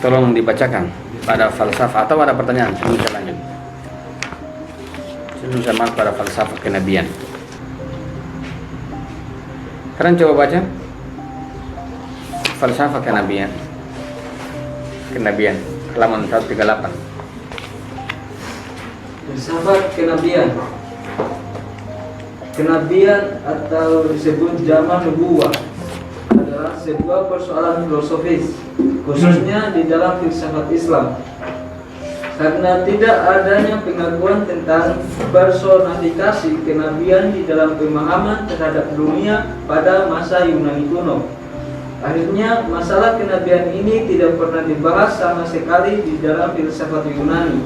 Tolong dibacakan. Pada falsafah atau ada pertanyaan sebelum saya lanjut? Sebelum saya masuk pada falsafah kenabian. Kalian coba baca falsafah kenabian. Kenabian halaman 138. Falsafah kenabian. Kenabian atau disebut zaman nubuwah adalah sebuah persoalan filosofis, khususnya di dalam filsafat Islam. Karena tidak adanya pengakuan tentang personifikasi kenabian di dalam pemahaman terhadap dunia pada masa Yunani kuno. Akhirnya masalah kenabian ini tidak pernah dibahas sama sekali di dalam filsafat Yunani.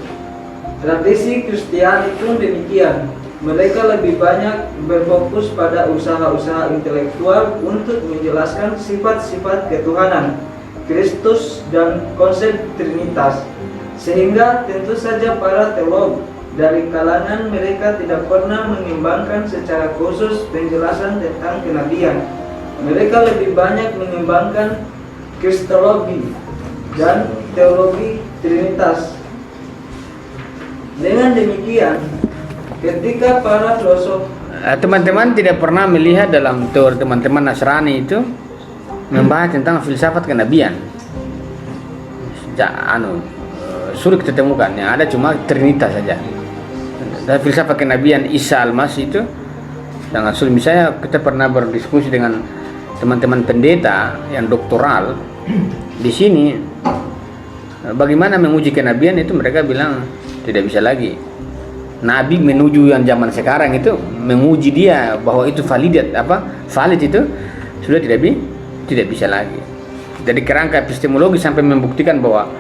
Tradisi Kristiani pun demikian. Mereka lebih banyak berfokus pada usaha-usaha intelektual untuk menjelaskan sifat-sifat ketuhanan, Kristus, dan konsep Trinitas. Sehingga tentu saja para teolog dari kalangan mereka tidak pernah mengembangkan secara khusus penjelasan tentang kenabian. Mereka lebih banyak mengembangkan Kristologi dan teologi Trinitas. Dengan demikian, ketika para filosof teman-teman tidak pernah melihat dalam teori teman-teman Nasrani itu membahas tentang filsafat kenabian. Sulit ditemukan, yang ada cuma Trinitas saja. Dan filsafat kenabian Isa Al-Masih itu sangat sulit. Misalnya kita pernah berdiskusi dengan teman-teman pendeta yang doktoral di sini, bagaimana menguji kenabian itu mereka bilang tidak bisa lagi. Nabi menuju yang zaman sekarang itu menguji dia bahwa itu valid itu sudah tidak bisa lagi. Dari kerangka epistemologi sampai membuktikan bahwa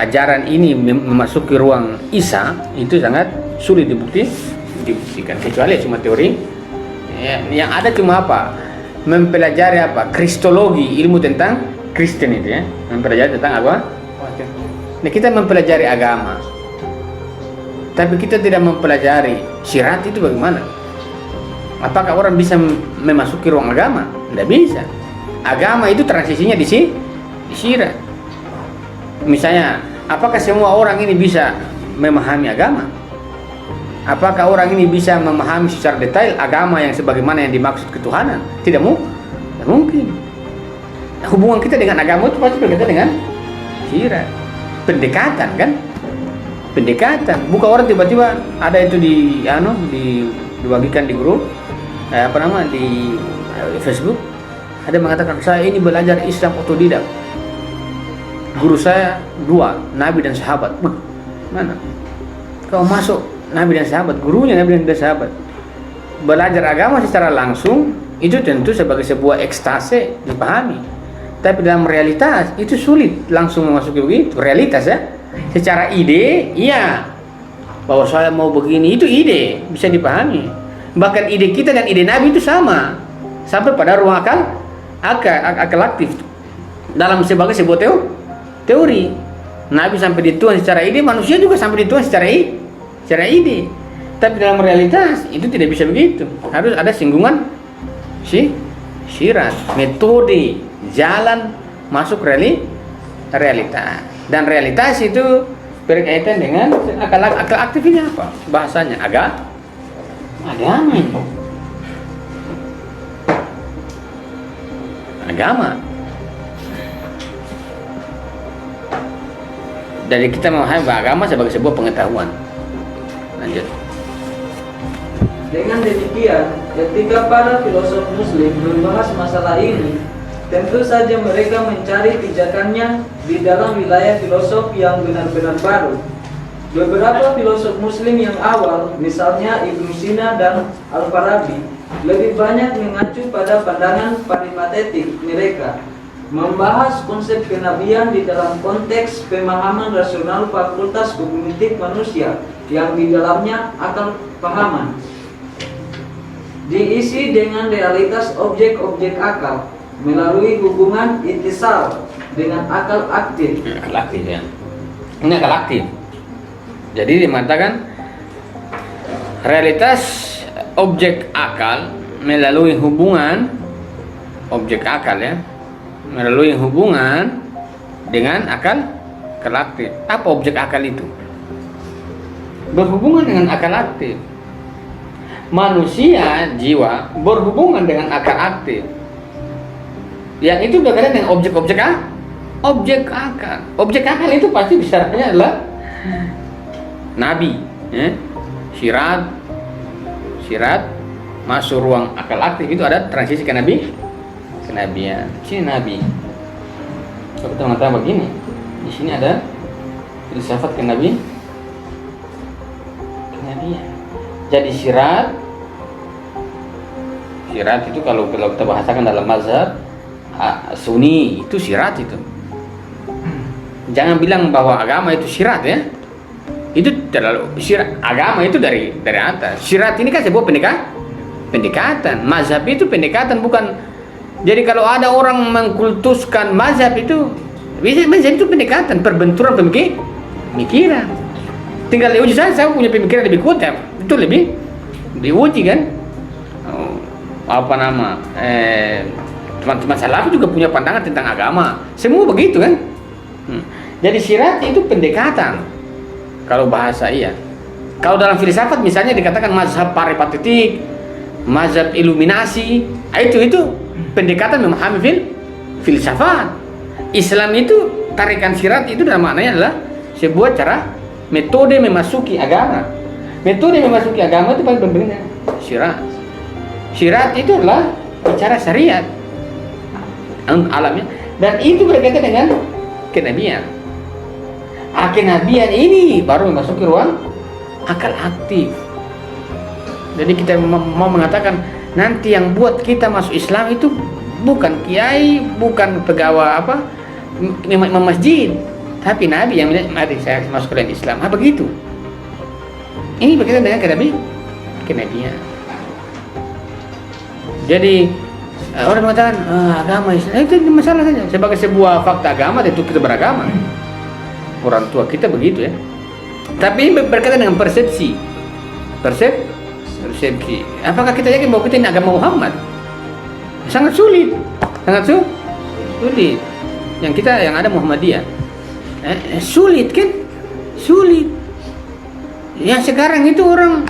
ajaran ini memasuki ruang Isa itu sangat sulit dibuktikan, kecuali cuma teori yang ada cuma mempelajari kristologi, ilmu tentang Kristen itu ya, mempelajari tentang apa. Nah, kita mempelajari agama, tapi kita tidak mempelajari syirat itu bagaimana. Apakah orang bisa memasuki ruang agama? Tidak bisa. Agama itu transisinya di syirat. Misalnya, apakah semua orang ini bisa memahami agama? Apakah orang ini bisa memahami secara detail agama yang sebagaimana yang dimaksud ketuhanan? Tidak mungkin. Hubungan kita dengan agama itu pasti berkaitan dengan syirat. Pendekatan kan? Pendekatan. Bukan orang tiba-tiba ada itu dibagikan di grup di Facebook, ada mengatakan saya ini belajar Islam otodidak. Guru saya 2, Nabi dan sahabat. Mana? Kau masuk Nabi dan sahabat, gurunya Nabi dan sahabat. Belajar agama secara langsung itu tentu sebagai sebuah ekstase dipahami. Tapi dalam realitas itu sulit langsung memasuki begitu. Realitas ya. Secara ide, iya. Bahwa saya mau begini itu ide, bisa dipahami. Bahkan ide kita dan ide Nabi itu sama. Sampai pada ruang akal aktif. Dalam sebagai sebuah teori. Nabi sampai dituan secara ide, manusia juga sampai dituan secara ide. Tapi dalam realitas itu tidak bisa begitu. Harus ada singgungan syirat, metode, jalan masuk realitas. Dan realitas itu berkaitan dengan akal aktif ini apa? Bahasanya agama. Dari kita memahami agama sebagai sebuah pengetahuan. Lanjut. Dengan demikian, ketika para filosof muslim membahas masalah ini, tentu saja mereka mencari pijakannya di dalam wilayah filosof yang benar-benar baru. Beberapa filosof muslim yang awal, misalnya Ibnu Sina dan Al-Farabi, lebih banyak mengacu pada pandangan peripatetik mereka, membahas konsep kenabian di dalam konteks pemahaman rasional fakultas kognitif manusia yang di dalamnya akal pahaman diisi dengan realitas objek-objek akal melalui hubungan itisal dengan akal aktif. Akal aktif ya. Ini akal aktif. Jadi dimatakan realitas objek akal melalui hubungan objek akal ya, melalui hubungan dengan akal aktif. Apa objek akal itu? Berhubungan dengan akal aktif. Manusia jiwa berhubungan dengan akal aktif. Yang itu berkaitan dengan objek akal. Objek akal itu pasti bicaranya adalah nabi, syirat masuk ruang akal aktif, itu ada transisi ke kenabian. Sini nabi. Kalau kita mengatakan begini, di sini ada filsafat kenabian. Jadi syirat itu kalau kita bahasakan dalam mazhab Sunni, itu syirat itu. Jangan bilang bahwa agama itu syirat ya. Itu terlalu syirat. Agama itu dari atas. Syirat ini kan sebuah pendekatan. Mazhab itu pendekatan, bukan. Jadi kalau ada orang mengkultuskan mazhab itu, mazhab itu pendekatan, perbenturan pemikiran. Tinggal diuji saja. Saya punya pemikiran lebih kuat ya. Itu lebih diuji kan. Teman-teman salaf juga punya pandangan tentang agama. Semua begitu kan. Jadi syirat itu pendekatan. Kalau bahasa iya. Kalau dalam filsafat misalnya dikatakan mazhab peripatetik, mazhab iluminasi, itu pendekatan memahami filsafat. Islam itu tarikan syirat itu dalam maknanya adalah sebuah cara metode memasuki agama. Metode memasuki agama itu paling penting syirat. Syirat itu adalah bicara syariat alamnya, dan itu berkaitan dengan kenabian. Kenabian ini baru memasuki ruang akal aktif. Jadi kita mau mengatakan nanti yang buat kita masuk Islam itu bukan kiai, bukan pegawai imam masjid, tapi Nabi yang mari saya masuk ke dalam Islam. Begitu. Ini berkaitan dengan kenabian. Jadi orang mengatakan agama Islam itu masalah saja. Sebagai sebuah fakta agama tentu kita beragama. Orang tua kita begitu ya. Tapi ini berkaitan dengan persepsi. Persepsi. Apakah kita yakin bahwa kita ini agama Muhammad? Sangat sulit. Yang ada Muhammadiyah. Sulit kan? Sulit. Yang sekarang itu orang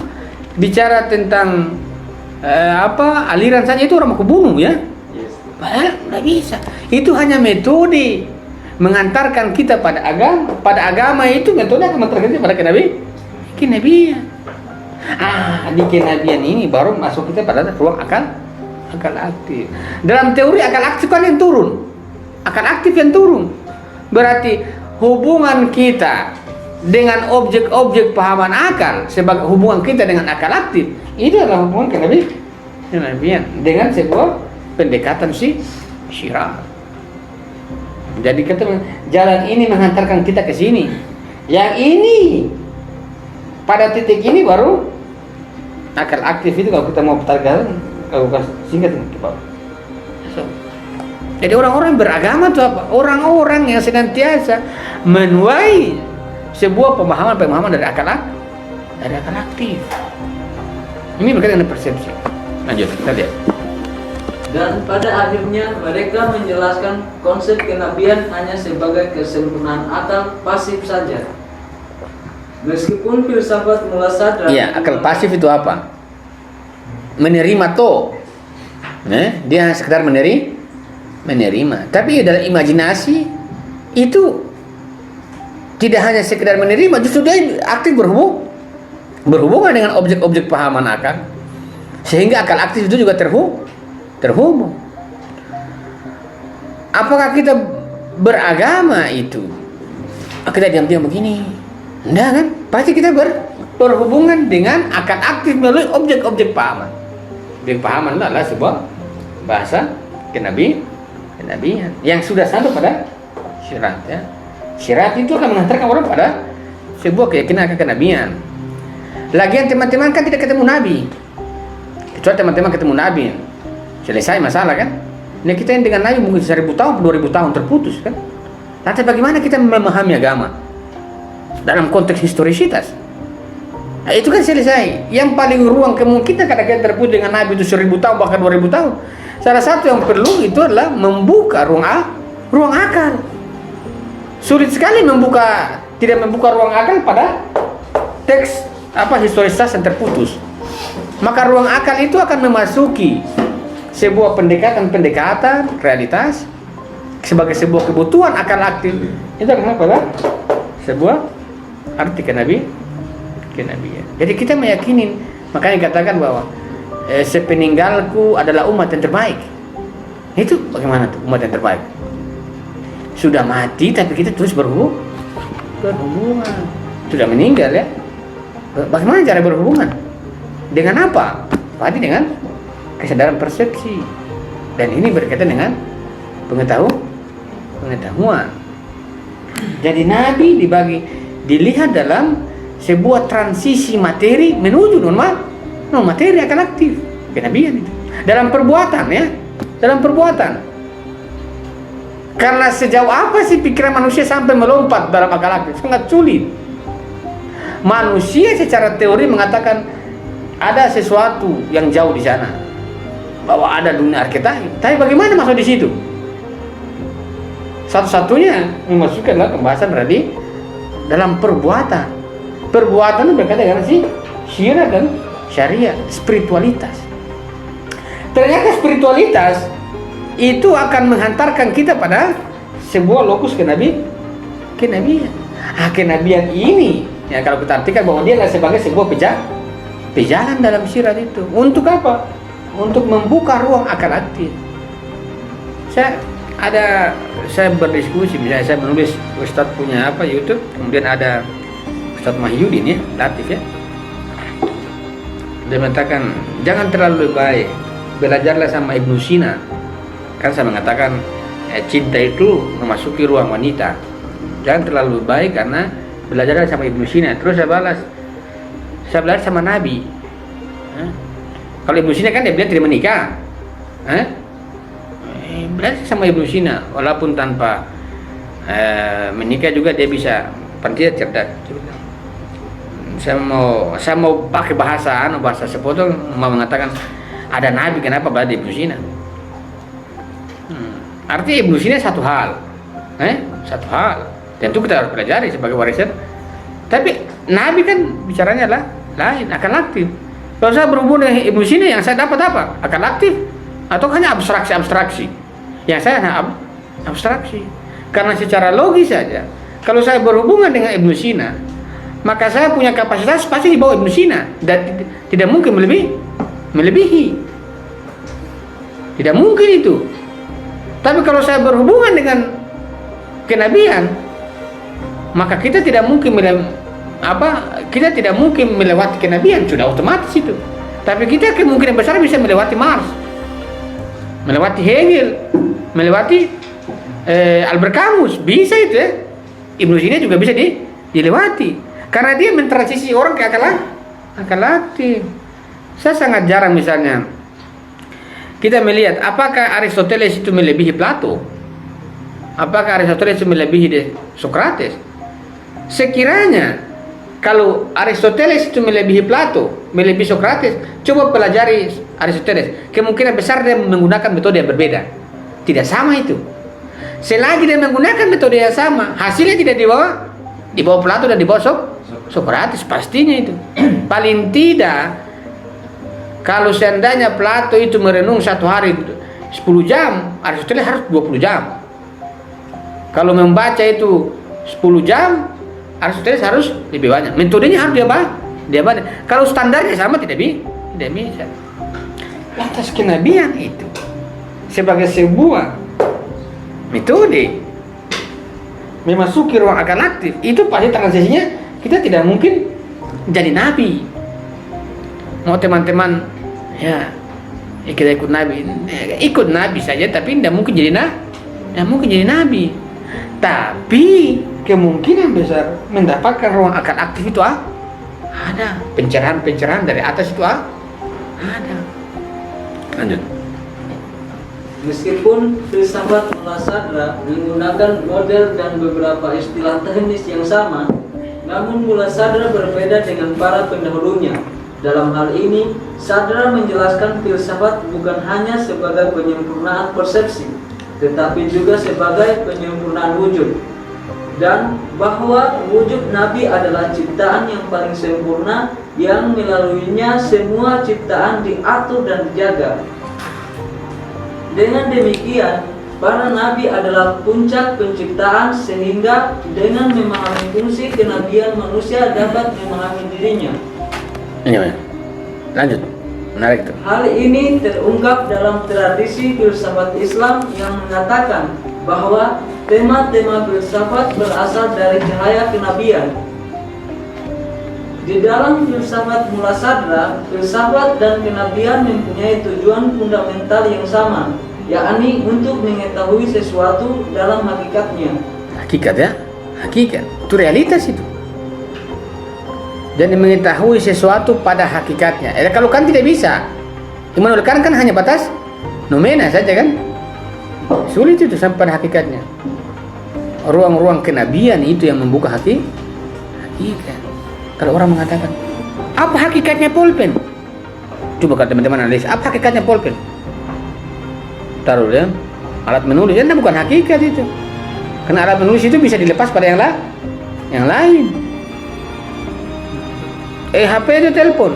bicara tentang aliran saja itu orang mau kebunuh ya. Padahal nggak bisa. Itu hanya metode mengantarkan kita pada agama. Pada agama itu metode akan mengantarkan kita pada kenabian. Di kenabian ini baru masuk kita pada ruang akal aktif. Dalam teori akal aktif kan yang turun. Akal aktif yang turun. Berarti hubungan kita dengan objek-objek pahaman akal sebagai hubungan kita dengan akal aktif, itu adalah hubungan kenabian dengan sebuah pendekatan syirat. Jadi kata jalan ini menghantarkan kita ke sini. Yang ini pada titik ini baru akal aktif itu kalau kita mau putarkan, kalau singkat ini Pak. Jadi orang-orang beragama itu apa? Orang-orang yang senantiasa menuai sebuah pemahaman dari akal aktif. Ini berkaitan dengan persepsi. Lanjut, kita lihat. Dan pada akhirnya mereka menjelaskan konsep kenabian hanya sebagai kesempurnaan akal pasif saja. Meskipun filsafat mula sadar. Iya, akal pasif itu apa? Menerima toh. Dia hanya sekedar menerima. Tapi dalam imajinasi itu tidak hanya sekedar menerima, justru dia aktif berhubungan dengan objek-objek pahaman akal, sehingga akal aktif itu juga terhubung. Apakah kita beragama itu kita diam-diam begini? Enggak kan? Pasti kita berhubungan dengan akal aktif melalui objek-objek pahaman. Objek pahaman adalah sebuah bahasa kenabian yang sudah sampai pada syirat ya. Syirat itu akan mengantarkan orang pada sebuah keyakinan akan kenabian. Lagian teman-teman kan tidak ketemu Nabi. Kecuali teman-teman ketemu Nabi, selesai masalah kan. Nah kita yang dengan Nabi mungkin 1000 tahun, 2000 tahun terputus kan. Nanti bagaimana kita memahami agama dalam konteks historisitas? Nah, itu kan selesai. Yang paling ruang kemungkinan kadang-kadang terputus dengan Nabi itu 1000 tahun bahkan 2000 tahun. Salah satu yang perlu itu adalah membuka ruang akal. sulit sekali tidak membuka ruang akal pada teks historisitas yang terputus. Maka ruang akal itu akan memasuki sebuah pendekatan realitas sebagai sebuah kebutuhan akal aktif. Itu kenapa lah? Sebuah arti kenabian. Jadi kita meyakini, makanya katakan bahwa sepeninggalku adalah umat yang terbaik. Itu bagaimana tuh umat yang terbaik? Sudah mati tapi kita terus berhubungan. Sudah meninggal ya. Bagaimana cara berhubungan? Dengan apa? Pasti dengan kesadaran persepsi. Dan ini berkaitan dengan pengetahuan. Jadi Nabi dilihat dalam sebuah transisi materi menuju non materi akan aktif. Kenabian itu. Dalam perbuatan ya. Dalam perbuatan. Karena sejauh apa sih pikiran manusia sampai melompat dalam akal aktif? Sangat sulit. Manusia secara teori mengatakan ada sesuatu yang jauh di sana, bahwa ada dunia archetype. Tapi bagaimana masuk di situ? Satu-satunya memasukkanlah pembahasan tadi dalam perbuatan. Perbuatan itu berkaitan dengan syiar dan syariah, spiritualitas. Ternyata spiritualitas itu akan menghantarkan kita pada sebuah lokus kenabian. Kenabian ini ya kalau kita artikan bahwa dia adalah sebagai sebuah pejalan dalam syiar itu. Untuk apa? Untuk membuka ruang akal aktif. Saya berdiskusi, misalnya saya menulis, Ustadz punya YouTube, kemudian ada Ustadz Mahyudin ya, Latif ya. Dia mengatakan jangan terlalu baik, belajarlah sama Ibnu Sina. Kan saya mengatakan cinta itu memasuki ruang wanita. Jangan terlalu baik karena belajarlah sama Ibnu Sina. Terus saya belajar sama Nabi. Kalau Ibnu Sina kan dia bilang tidak menikah. Belajar sama Ibnu Sina, walaupun tanpa menikah juga dia bisa pandai cerdas. Saya mau pakai bahasa sepotong, mau mengatakan ada Nabi, kenapa belajar Ibnu Sina? Artinya Ibnu Sina satu hal, tentu kita harus pelajari sebagai warisan. Tapi Nabi kan bicaranya lah lain, akan aktif. Kalau saya berhubung dengan Ibnu Sina, yang saya dapat apa? Akan aktif atau hanya abstraksi? Yang saya hanya abstraksi. Karena secara logis saja, kalau saya berhubungan dengan Ibnu Sina, maka saya punya kapasitas pasti di bawah Ibnu Sina dan tidak mungkin melebihi. Tidak mungkin itu. Tapi kalau saya berhubungan dengan kenabian, maka kita tidak mungkin melewati kenabian, sudah otomatis itu. Tapi kita kemungkinan besar bisa melewati Mars, melewati Hegel, melewati Albert Camus, bisa itu ya. Ibnu Sina juga bisa dilewati karena dia mentransisi orang ke akal aktif. Saya sangat jarang misalnya kita melihat apakah Aristoteles itu melebihi Plato, apakah Aristoteles itu melebihi Socrates. Sekiranya kalau Aristoteles itu melebihi Plato, melebihi Socrates, coba pelajari Aristoteles, kemungkinan besar dia menggunakan metode yang berbeda. Tidak sama itu. Selagi dia menggunakan metode yang sama, hasilnya tidak di bawah Plato dan di bawah Socrates, pastinya itu. Paling tidak, kalau seandainya Plato itu merenung satu hari 10 jam, Aristoteles harus 20 jam. Kalau membaca itu 10 jam, Aristoteles harus lebih banyak. Metodenya harus dia banyak. Kalau standarnya sama tidak bisa. Lantas kenabian itu sebagai sebuah metode memasuki ruang akal aktif, itu pasti transisinya kita tidak mungkin jadi nabi. Mau teman-teman ya kita ikut nabi saja, tapi tidak mungkin jadi nabi. Tapi kemungkinan besar mendapatkan ruang akal aktif itu ada. Pencerahan dari atas itu ada. Lanjut. Meskipun filsafat muladhara menggunakan model dan beberapa istilah teknis yang sama, namun muladhara berbeda dengan para pendahulunya. Dalam hal ini, Sadra menjelaskan filsafat bukan hanya sebagai penyempurnaan persepsi, tetapi juga sebagai penyempurnaan wujud. dan bahwa wujud Nabi adalah ciptaan yang paling sempurna yang melaluinya semua ciptaan diatur dan dijaga. Dengan demikian, para nabi adalah puncak penciptaan sehingga dengan memahami fungsi kenabian manusia dapat memahami dirinya. Ini lanjut, menarik tuh. Hal ini terungkap dalam tradisi filsafat Islam yang mengatakan bahwa tema-tema filsafat berasal dari cahaya kenabian. Di dalam filsafat Muladhara, filsafat dan kenabian mempunyai tujuan fundamental yang sama, yakni untuk mengetahui sesuatu dalam hakikatnya. Hakikat ya, hakikat itu realitas itu. Dan mengetahui sesuatu pada hakikatnya. Kalau kan tidak bisa, Immanuel Kant kan hanya batas nomena saja kan. Sulit itu sampai pada hakikatnya. Ruang-ruang kenabian itu yang membuka hakikat. Kalau orang mengatakan, apa hakikatnya pulpen? Coba kalau teman-teman analis, apa hakikatnya pulpen? Taruh ya, alat menulis, itu bukan hakikat itu. Karena alat menulis itu bisa dilepas pada yang lain. HP itu telepon.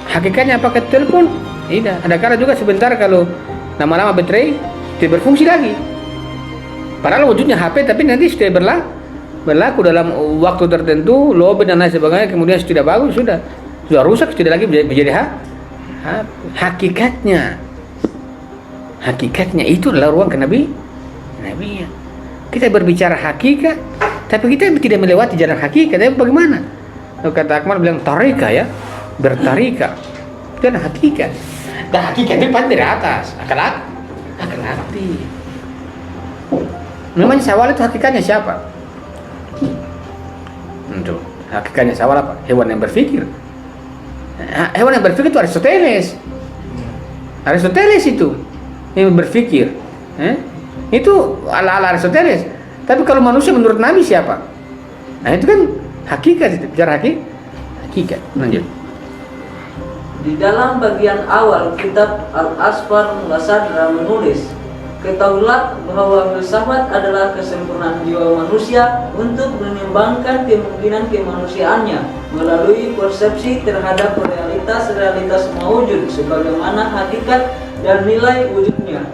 Hakikatnya apakah telepon? Tidak. Ada kala juga sebentar kalau lama-lama baterai tidak berfungsi lagi. Padahal wujudnya HP, tapi nanti sudah berlaku dalam waktu tertentu, lobet dan lain sebagainya, kemudian sudah bagus, sudah rusak, tidak lagi menjadi hakikatnya. Hakikatnya itu adalah ruang kenabian. Kita berbicara hakikat, tapi kita tidak melewati jalan hakikat. Tapi bagaimana? Kata Akmal bilang tarika ya, bertarika. Itu adalah hakikat. Dan hakikat itu pasti dari atas, akal hati. Memang syawal itu hakikatnya siapa? Untuk hakikatnya syawal apa? Hewan yang berpikir. Hewan yang berpikir itu Aristoteles itu yang berpikir. Itu ala Aristoteles. Tapi kalau manusia menurut Nabi siapa? Nah itu kan hakikat, itu bicara hakikat. Lanjut. Di dalam bagian awal kitab Al-Asfar Muladhara menulis, ketahuilah bahwa filsafat adalah kesempurnaan jiwa manusia untuk menimbangkan kemungkinan kemanusiaannya melalui persepsi terhadap realitas mawujud sebagaimana hakikat dan nilai wujudnya.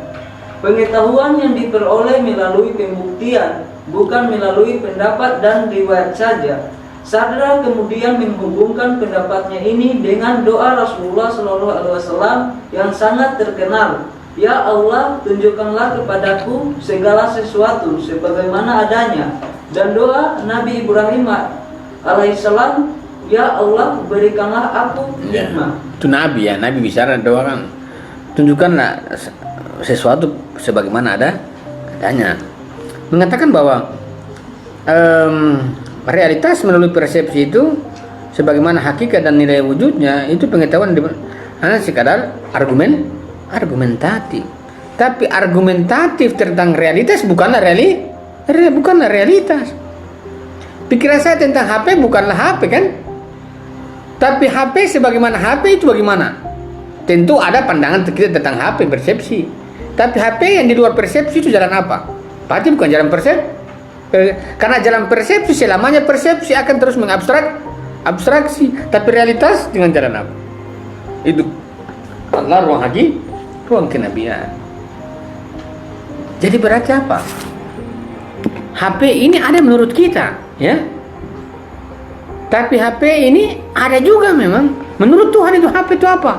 Pengetahuan yang diperoleh melalui pembuktian, bukan melalui pendapat dan riwayat saja. Sadra kemudian menghubungkan pendapatnya ini dengan doa Rasulullah SAW yang sangat terkenal. Ya Allah, tunjukkanlah kepadaku segala sesuatu sebagaimana adanya. Dan doa Nabi Ibrahim alaihissalam, ya Allah, berikanlah aku hikmah. Itu Nabi ya, Nabi bicara doakan. Tunjukkanlah sesuatu sebagaimana adanya. Mengatakan bahwa realitas melalui persepsi itu sebagaimana hakikat dan nilai wujudnya itu pengetahuan hanya sekadar argumentatif. Tapi argumentatif tentang realitas bukanlah realitas. Pikiran saya tentang HP bukanlah HP kan? Tapi HP sebagaimana HP itu bagaimana? Tentu ada pandangan kita tentang HP persepsi. Tapi HP yang di luar persepsi itu jalan apa? Pasti bukan jalan persepsi. Karena jalan persepsi selamanya persepsi akan terus abstraksi, tapi realitas dengan jalan apa? Itu Allah ruang kenabian. Jadi berarti apa? HP ini ada menurut kita, ya. Tapi HP ini ada juga memang menurut Tuhan itu HP itu apa?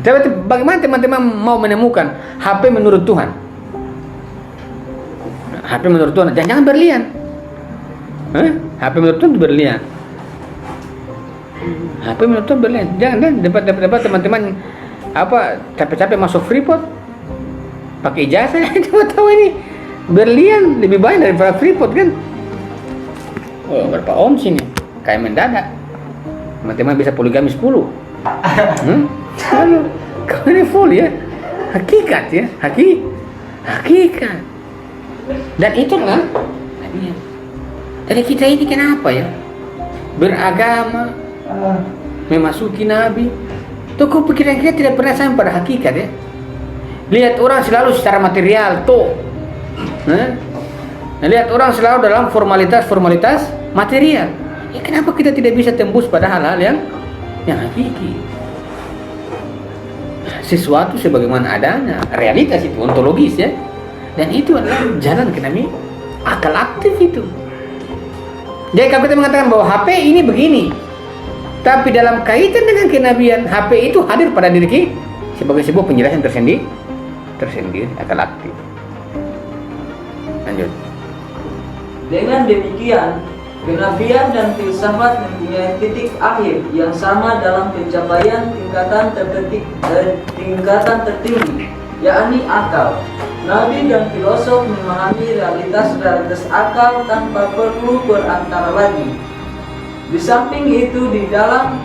Tapi bagaimana teman-teman mau menemukan HP menurut Tuhan? HP menurut Tuhan, jangan berlian. HP menurut Tuhan berlian. HP menurut Tuhan berlian. Jangan dapat teman-teman capek-capek masuk Freeport pakai ijazah. Cuma tahu ini berlian lebih baik daripada Freeport kan? Oh, berapa ons ini? Kayak mendadak. Teman-teman bisa poligami 10. Lalu kau ini full ya. Hakikat ya, hakikat. Dan itulah jadi kita ini kenapa ya beragama memasuki Nabi tuh kok pikiran kita tidak pernah sampai pada hakikat ya. Lihat orang selalu secara material tuh Nah, lihat orang selalu dalam formalitas material. Ya, kenapa kita tidak bisa tembus pada hal-hal yang hakiki? Sesuatu sebagaimana adanya, realitas itu ontologis ya. Dan itu adalah jalan ke Nabi, akal aktif itu. Jadi kalau kita mengatakan bahwa HP ini begini, tapi dalam kaitan dengan kenabian, HP itu hadir pada diri kita sebagai sebuah penjelasan tersendiri akal aktif. Lanjut. Dengan demikian, kenabian dan filsafat mempunyai titik akhir yang sama dalam pencapaian tingkatan tertinggi, yakni akal. Nabi dan filosof memahami realitas akal tanpa perlu berantara lagi. Di samping itu, di dalam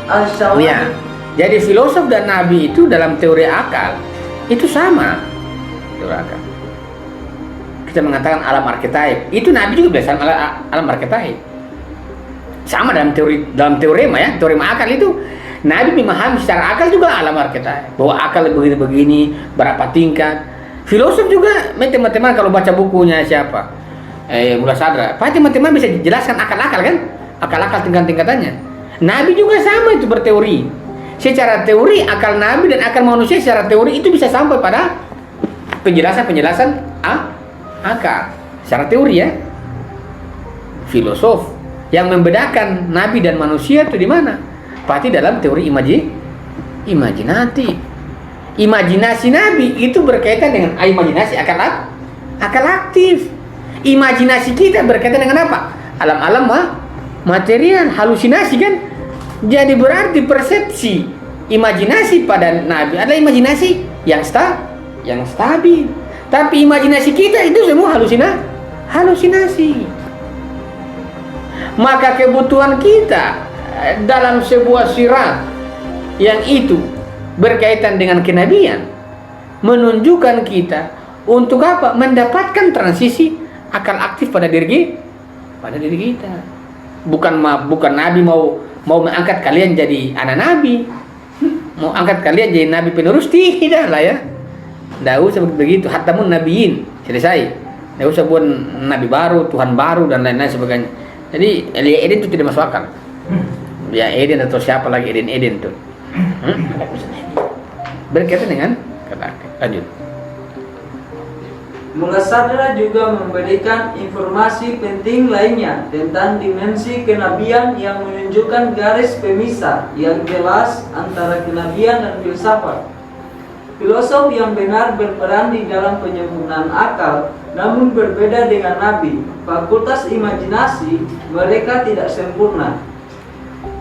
Al-Syawahid, Ya, jadi filosof dan nabi itu dalam teori akal itu sama. Teori akal. Kita mengatakan alam arketaip, itu nabi juga biasa alam arketaip. Sama dalam teorema ya, teorema akal itu nabi memahami secara akal juga alam arketaip, bahwa akal begini-begini, berapa tingkat. Filosof juga teman-teman kalau baca bukunya siapa? Mullah Sadra, pasti teman-teman bisa dijelaskan akal-akal kan? Akal-akal tingkat-tingkatannya. Nabi juga sama itu berteori. Secara teori akal nabi dan akal manusia secara teori itu bisa sampai pada penjelasan akal secara teori ya. Filosof yang membedakan nabi dan manusia itu di mana? Pasti dalam teori imajinatif. Imajinasi nabi itu berkaitan dengan imajinasi akal aktif. Imajinasi kita berkaitan dengan apa? Alam-alam material, halusinasi kan? Jadi berarti persepsi imajinasi pada nabi adalah imajinasi yang stabil. Tapi imajinasi kita itu semua halusinasi. Maka kebutuhan kita dalam sebuah sirat yang itu berkaitan dengan kenabian menunjukkan kita untuk apa? Mendapatkan transisi akal aktif pada diri kita. Bukan nabi mau mengangkat kalian jadi anak nabi, mau angkat kalian jadi nabi penerus, tidak lah ya. Tidak usah begitu. Hatamun nabiin, selesai. Tidak usah buat nabi baru, Tuhan baru dan lain-lain sebagainya. Jadi Elia Eden itu tidak masuk akal. Ya Eden atau siapa lagi Eden tuh. Berkaitan dengan kata. Lanjut. Mullah Sadra juga memberikan informasi penting lainnya tentang dimensi kenabian yang menunjukkan garis pemisah yang jelas antara kenabian dan filsafat. Filosof yang benar berperan di dalam penyempurnaan akal, namun berbeda dengan nabi. Fakultas imajinasi mereka tidak sempurna.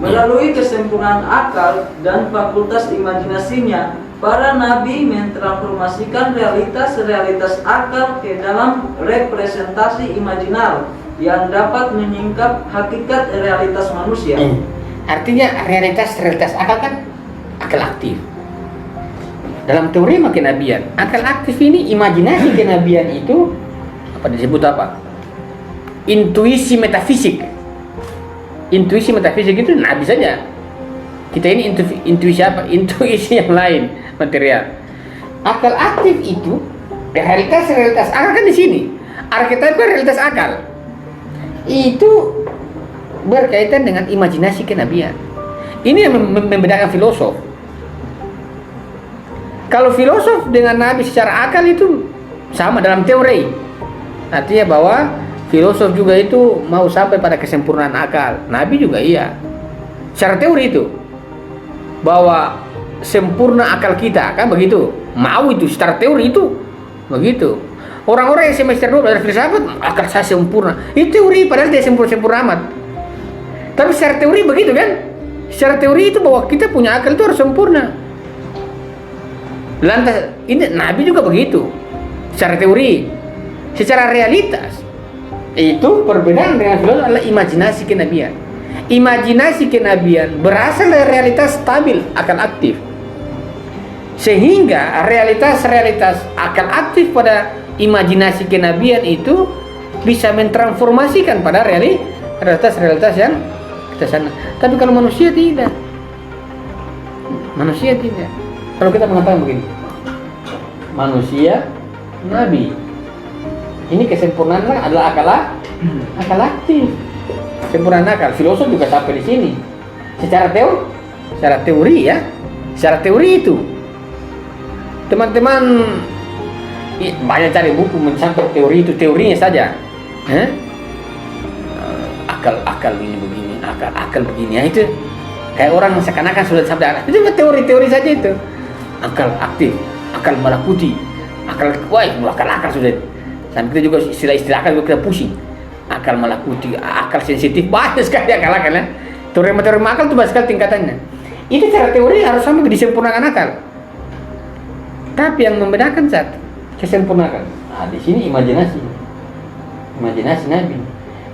Melalui kesempurnaan akal dan fakultas imajinasinya, para nabi mentransformasikan realitas akal ke dalam representasi imajinar yang dapat menyingkap hakikat realitas manusia. Artinya realitas akal kan akal aktif. Dalam teori kenabian, akal aktif ini imajinasi kenabian itu disebut apa? Intuisi metafisik. Intuisi metafisik itu nabi saja. Kita ini intuisi apa? Intuisi yang lain material. Akal aktif itu realitas akal kan di sini. Archetype realitas akal itu berkaitan dengan imajinasi kenabian. Ini yang membedakan filosof. Kalau filosof dengan nabi secara akal itu sama dalam teori. Artinya bahwa filosof juga itu mau sampai pada kesempurnaan akal. Nabi juga iya. Secara teori itu bahwa sempurna akal kita kan begitu. Mau itu secara teori itu begitu. Orang-orang yang semester 2 belajar filsafat, akal saya sempurna. Itu teori padahal dia sempurna amat. Tapi secara teori begitu kan? Secara teori itu bahwa kita punya akal itu harus sempurna. Lantas ini nabi juga begitu. Secara teori, secara realitas itu perbedaan dengan filosof adalah imajinasi kenabian. Imajinasi kenabian berasal dari realitas stabil, akal aktif. Sehingga realitas akal aktif pada imajinasi kenabian itu bisa mentransformasikan pada realitas yang kita sana. Tapi kalau manusia tidak. Kalau kita mengatakan begini, manusia nabi, Ini kesempurnaan adalah akal aktif. Sempurnaan akal. Filosof juga sampai di sini. Secara teori ya. Secara teori itu. Teman-teman banyak cari buku mencapai teori itu, teorinya saja. Akal ini begini, akal begini ya, itu kayak orang seakan-akan sudah sampai arah. Itu teori-teori saja itu. Akal aktif, akal malakuti, akal sudah. Sampai kita juga istilah akal juga kita pusing. Akal malakuti, akal sensitif, banyak sekali akal ya. Teori akal itu banyak sekali tingkatannya. Itu cara teori harus sampai disempurnakan akal. Tapi yang membedakan satu, kesempurnaan. Nah, di sini imajinasi Nabi.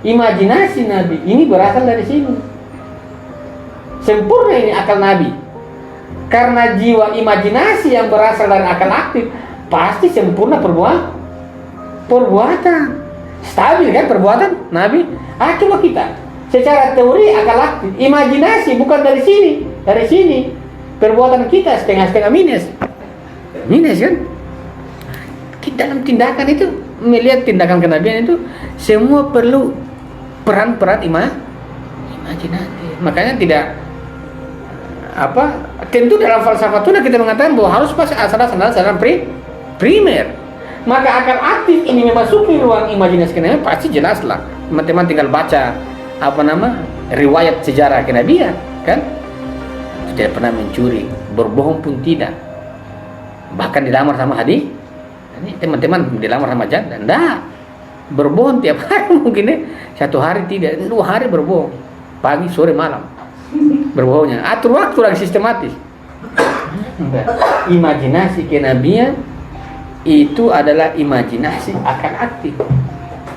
Imajinasi Nabi ini berasal dari sini. Sempurna ini akal Nabi. Karena jiwa imajinasi yang berasal dari akal aktif pasti sempurna perbuatan. Stabil kan perbuatan Nabi. Coba kita secara teori akal aktif, imajinasi bukan dari sini. Perbuatan kita setengah-setengah minus kan. Dalam tindakan itu, melihat tindakan kenabian itu semua perlu peran-peran imajinatif. Makanya tidak tentu dalam falsafah itu kita mengatakan bahwa harus pas asal-asalan primer. Maka akal aktif ini memasuki ruang imajinasi kenabian pasti jelas lah. Teman-teman tinggal baca riwayat sejarah kenabian kan. Tidak pernah mencuri, berbohong pun tidak. Bahkan dilamar sama hadis. Ini teman-teman dilamar sama janda, enggak. Berbohong tiap hari mungkin satu hari tidak, 2 hari berbohong. Pagi, sore, malam. Berbohongnya. Atur waktu lagi sistematis. Imajinasi kenabian itu adalah imajinasi akal aktif.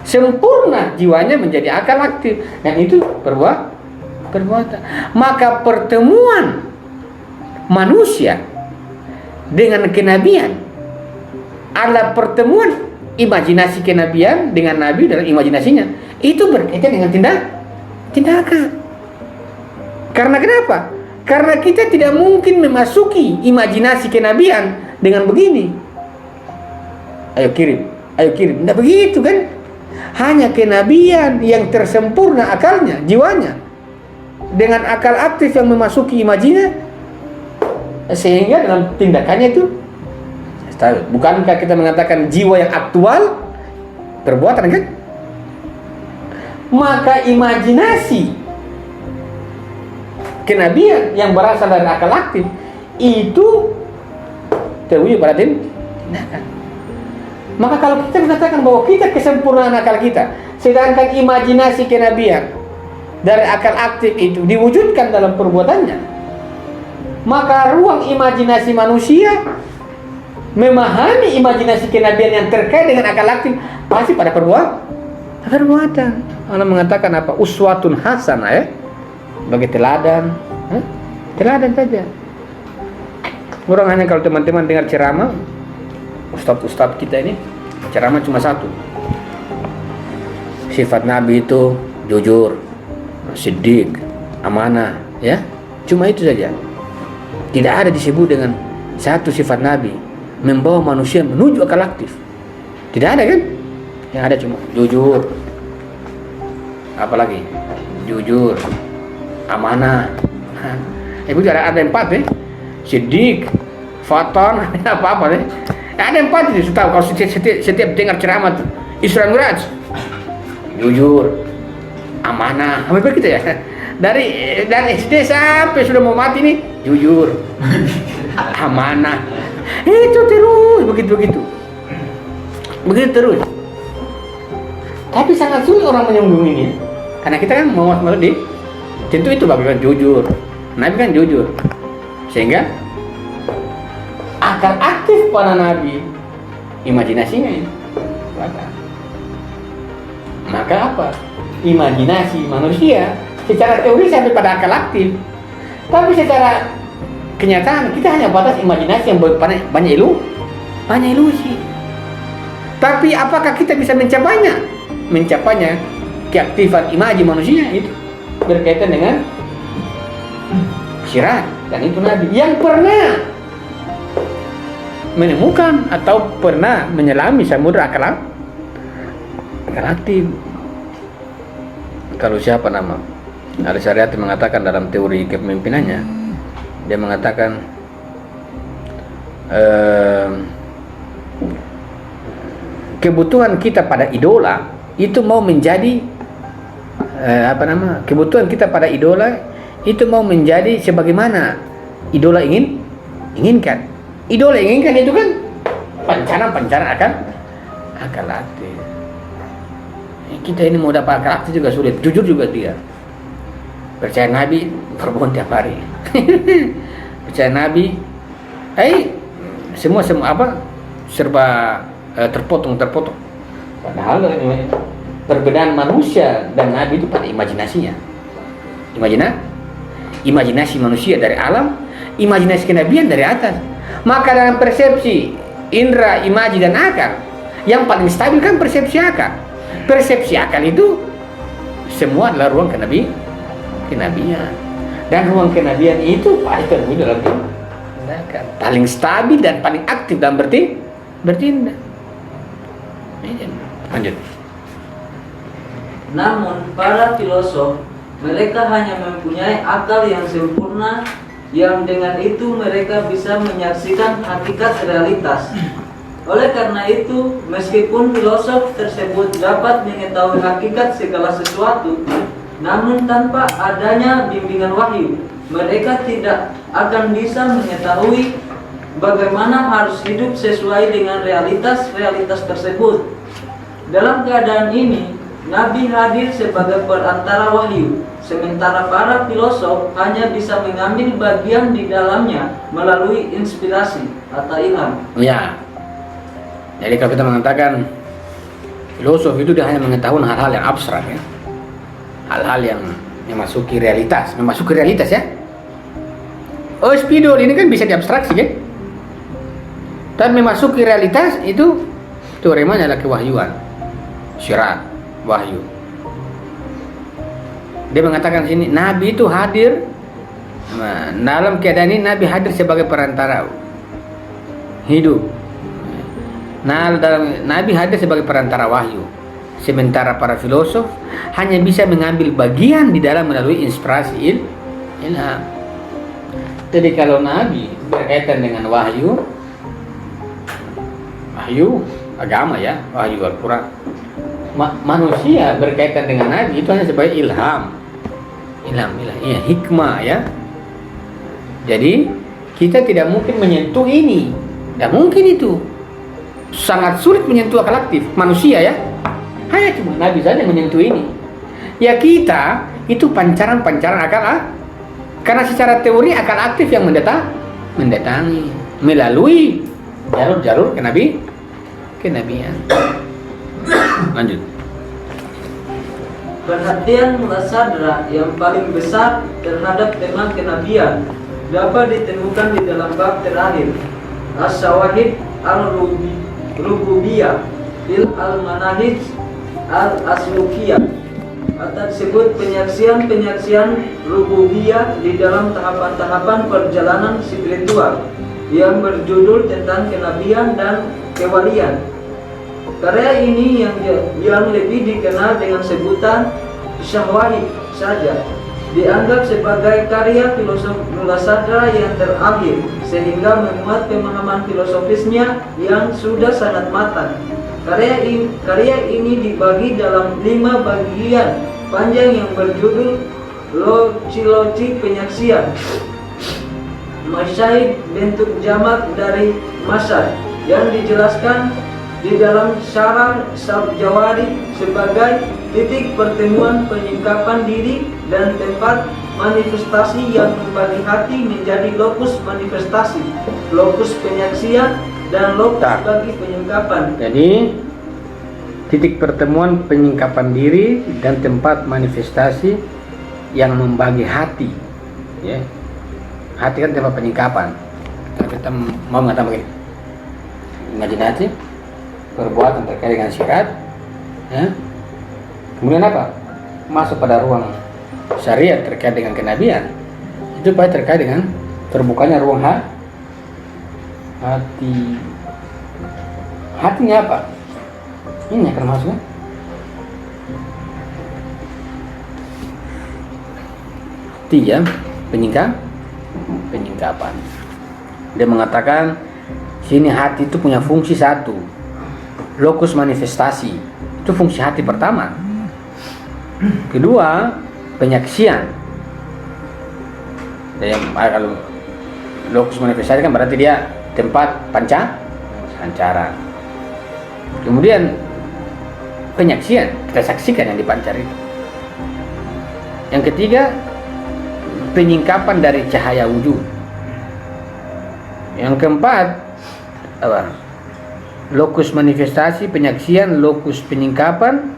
Sempurna jiwanya menjadi akal aktif dan itu perbuatan. Maka pertemuan manusia dengan kenabian adalah pertemuan imajinasi kenabian dengan Nabi dalam imajinasinya. Itu berkaitan dengan tindakan. Karena kenapa? Karena kita tidak mungkin memasuki imajinasi kenabian dengan begini. Ayo kirim. Tidak begitu kan? Hanya kenabian yang tersempurna akalnya, jiwanya, dengan akal aktif yang memasuki imajinasi, sehingga dalam tindakannya itu stabil. Bukankah kita mengatakan jiwa yang aktual perbuatan kan? Maka imajinasi kenabian yang berasal dari akal aktif itu teori pada tindakan. Maka kalau kita mengatakan bahwa kita kesempurnaan akal kita, sedangkan imajinasi kenabian dari akal aktif itu diwujudkan dalam perbuatannya, maka ruang imajinasi manusia memahami imajinasi kenabian yang terkait dengan akal aktif pasti pada perbuatan. Allah mengatakan apa? Uswatun hasanah ya, bagi teladan. Teladan saja. Orang hanya kalau teman-teman dengar ceramah, ustadz kita ini ceramah cuma satu. Sifat Nabi itu jujur, siddiq, amanah, ya. Cuma itu saja. Tidak ada disebut dengan satu sifat Nabi membawa manusia menuju akal aktif. Tidak ada kan? Yang ada cuma jujur. Apalagi? Jujur, amanah. Ibu ada 4 siddiq, fatan, apa-apa deh. Ada 4 itu tahu kalau setiap dengar ceramah tuh. Isra Miraj. Jujur, amanah. Apa begitu ya? Dari SD sampai sudah mau mati nih, jujur, amanah. Itu terus begitu terus. Tapi sangat sulit orang menyambung ini, karena kita kan mau di tentu itu bagaimana jujur. Nabi kan jujur, sehingga akal aktif pada Nabi, imajinasinya ini. Maka apa? Imajinasi manusia secara teori sampai pada akal aktif, tapi secara kenyataan kita hanya batas imajinasi yang banyak ilusi. Tapi apakah kita bisa mencapainya keaktifan imaji manusia itu berkaitan dengan syirat, dan itu Nabi yang pernah menemukan atau pernah menyelami samudra akan aktif. Kalau siapa nama Ali Syariati mengatakan dalam teori kepemimpinannya, dia mengatakan kebutuhan kita pada idola itu mau menjadi kebutuhan kita pada idola itu mau menjadi sebagaimana idola inginkan. Idola inginkan itu kan pancaran akan aktif. Kita ini mau dapat akal aktif juga sulit. Jujur juga dia. Percaya Nabi berbohong tiap hari. Percaya Nabi, semua serba terpotong. Padahal perbedaan manusia dan Nabi itu pada imajinasinya. Imajinasi manusia dari alam, imajinasi kenabian dari atas. Maka dalam persepsi indera, imaji dan akal, yang paling stabil kan persepsi akal. Persepsi akal itu semua adalah ruang kenabian. Dan ruang kenabian itu paling terwujud dalam tindakan, paling stabil dan paling aktif dalam bertindak. Lanjut. Namun para filosof, mereka hanya mempunyai akal yang sempurna, yang dengan itu mereka bisa menyaksikan hakikat realitas. Oleh karena itu, meskipun filosof tersebut dapat mengetahui hakikat segala sesuatu, namun tanpa adanya bimbingan wahyu, mereka tidak akan bisa mengetahui bagaimana harus hidup sesuai dengan realitas tersebut. Dalam keadaan ini, Nabi hadir sebagai perantara wahyu, sementara para filosof hanya bisa mengambil bagian di dalamnya melalui inspirasi atau ilham. Ya. Jadi kalau kita mengatakan filosof itu dia hanya mengetahui hal-hal yang abstrak ya. Hal-hal yang memasuki realitas ya. Oh, spidol ini kan bisa diabstraksi kan? Dan memasuki realitas itu teoremanya adalah kewahyuan. Syirat, wahyu. Dia mengatakan sini Nabi itu hadir. Nah, dalam keadaan ini Nabi hadir sebagai perantara hidup. Nah, Nabi hadir sebagai perantara wahyu. Sementara para filosof hanya bisa mengambil bagian di dalam melalui inspirasi ilham. Jadi kalau Nabi berkaitan dengan wahyu agama ya, wahyu Al-Quran. Manusia berkaitan dengan Nabi itu hanya sebagai ilham, ya, hikmah ya. Jadi kita tidak mungkin menyentuh ini, tidak mungkin itu. Sangat sulit menyentuh akal aktif manusia ya. Hanya cuma Nabi saja menyentuh ini. Ya kita itu pancaran-pancaran akal karena secara teori akal aktif yang mendatangi melalui jalur-jalur kenabian. Lanjut. Perhatian muladzaah yang paling besar terhadap tema kenabian dapat ditemukan di dalam bab terakhir As-Syawahid Al-Rububiyah fil Al-Manahij Al-Aslukiyah, atau disebut penyaksian rububiyah di dalam tahapan-tahapan perjalanan spiritual yang berjudul tentang kenabian dan kewalian. Karya ini yang lebih dikenal dengan sebutan Syawahid saja dianggap sebagai karya filosof muladzaah yang terakhir, sehingga memuat pemahaman filosofisnya yang sudah sangat matang. Karya ini dibagi dalam 5 bagian panjang yang berjudul Loci-loci penyaksian, Masyahid bentuk jamak dari masyad, yang dijelaskan di dalam Syarah Sabjawari sebagai titik pertemuan penyingkapan diri dan tempat manifestasi yang membagi hati menjadi lokus manifestasi, lokus penyaksian, dan lokus bagi penyingkapan. Jadi titik pertemuan penyingkapan diri dan tempat manifestasi yang membagi hati ya. Hati kan tempat penyingkapan. Kalau kita mau mengatakan begini, imajinasi, perbuatan terkait dengan syirat ya. Kemudian apa? Masuk pada ruang syariat terkait dengan kenabian. Itu pasti terkait dengan terbukanya ruang hati. Hatinya apa? Ini termasuknya Tiga, penyingkapan. Dia mengatakan sini hati itu punya fungsi satu, lokus manifestasi, itu fungsi hati pertama. Kedua, penyaksian. Kalau lokus manifestasi kan berarti dia tempat pancaran. Kemudian penyaksian, kita saksikan yang dipancar itu. Yang ketiga, penyingkapan dari cahaya wujud. Yang keempat, apa? Lokus manifestasi, penyaksian, lokus penyingkapan,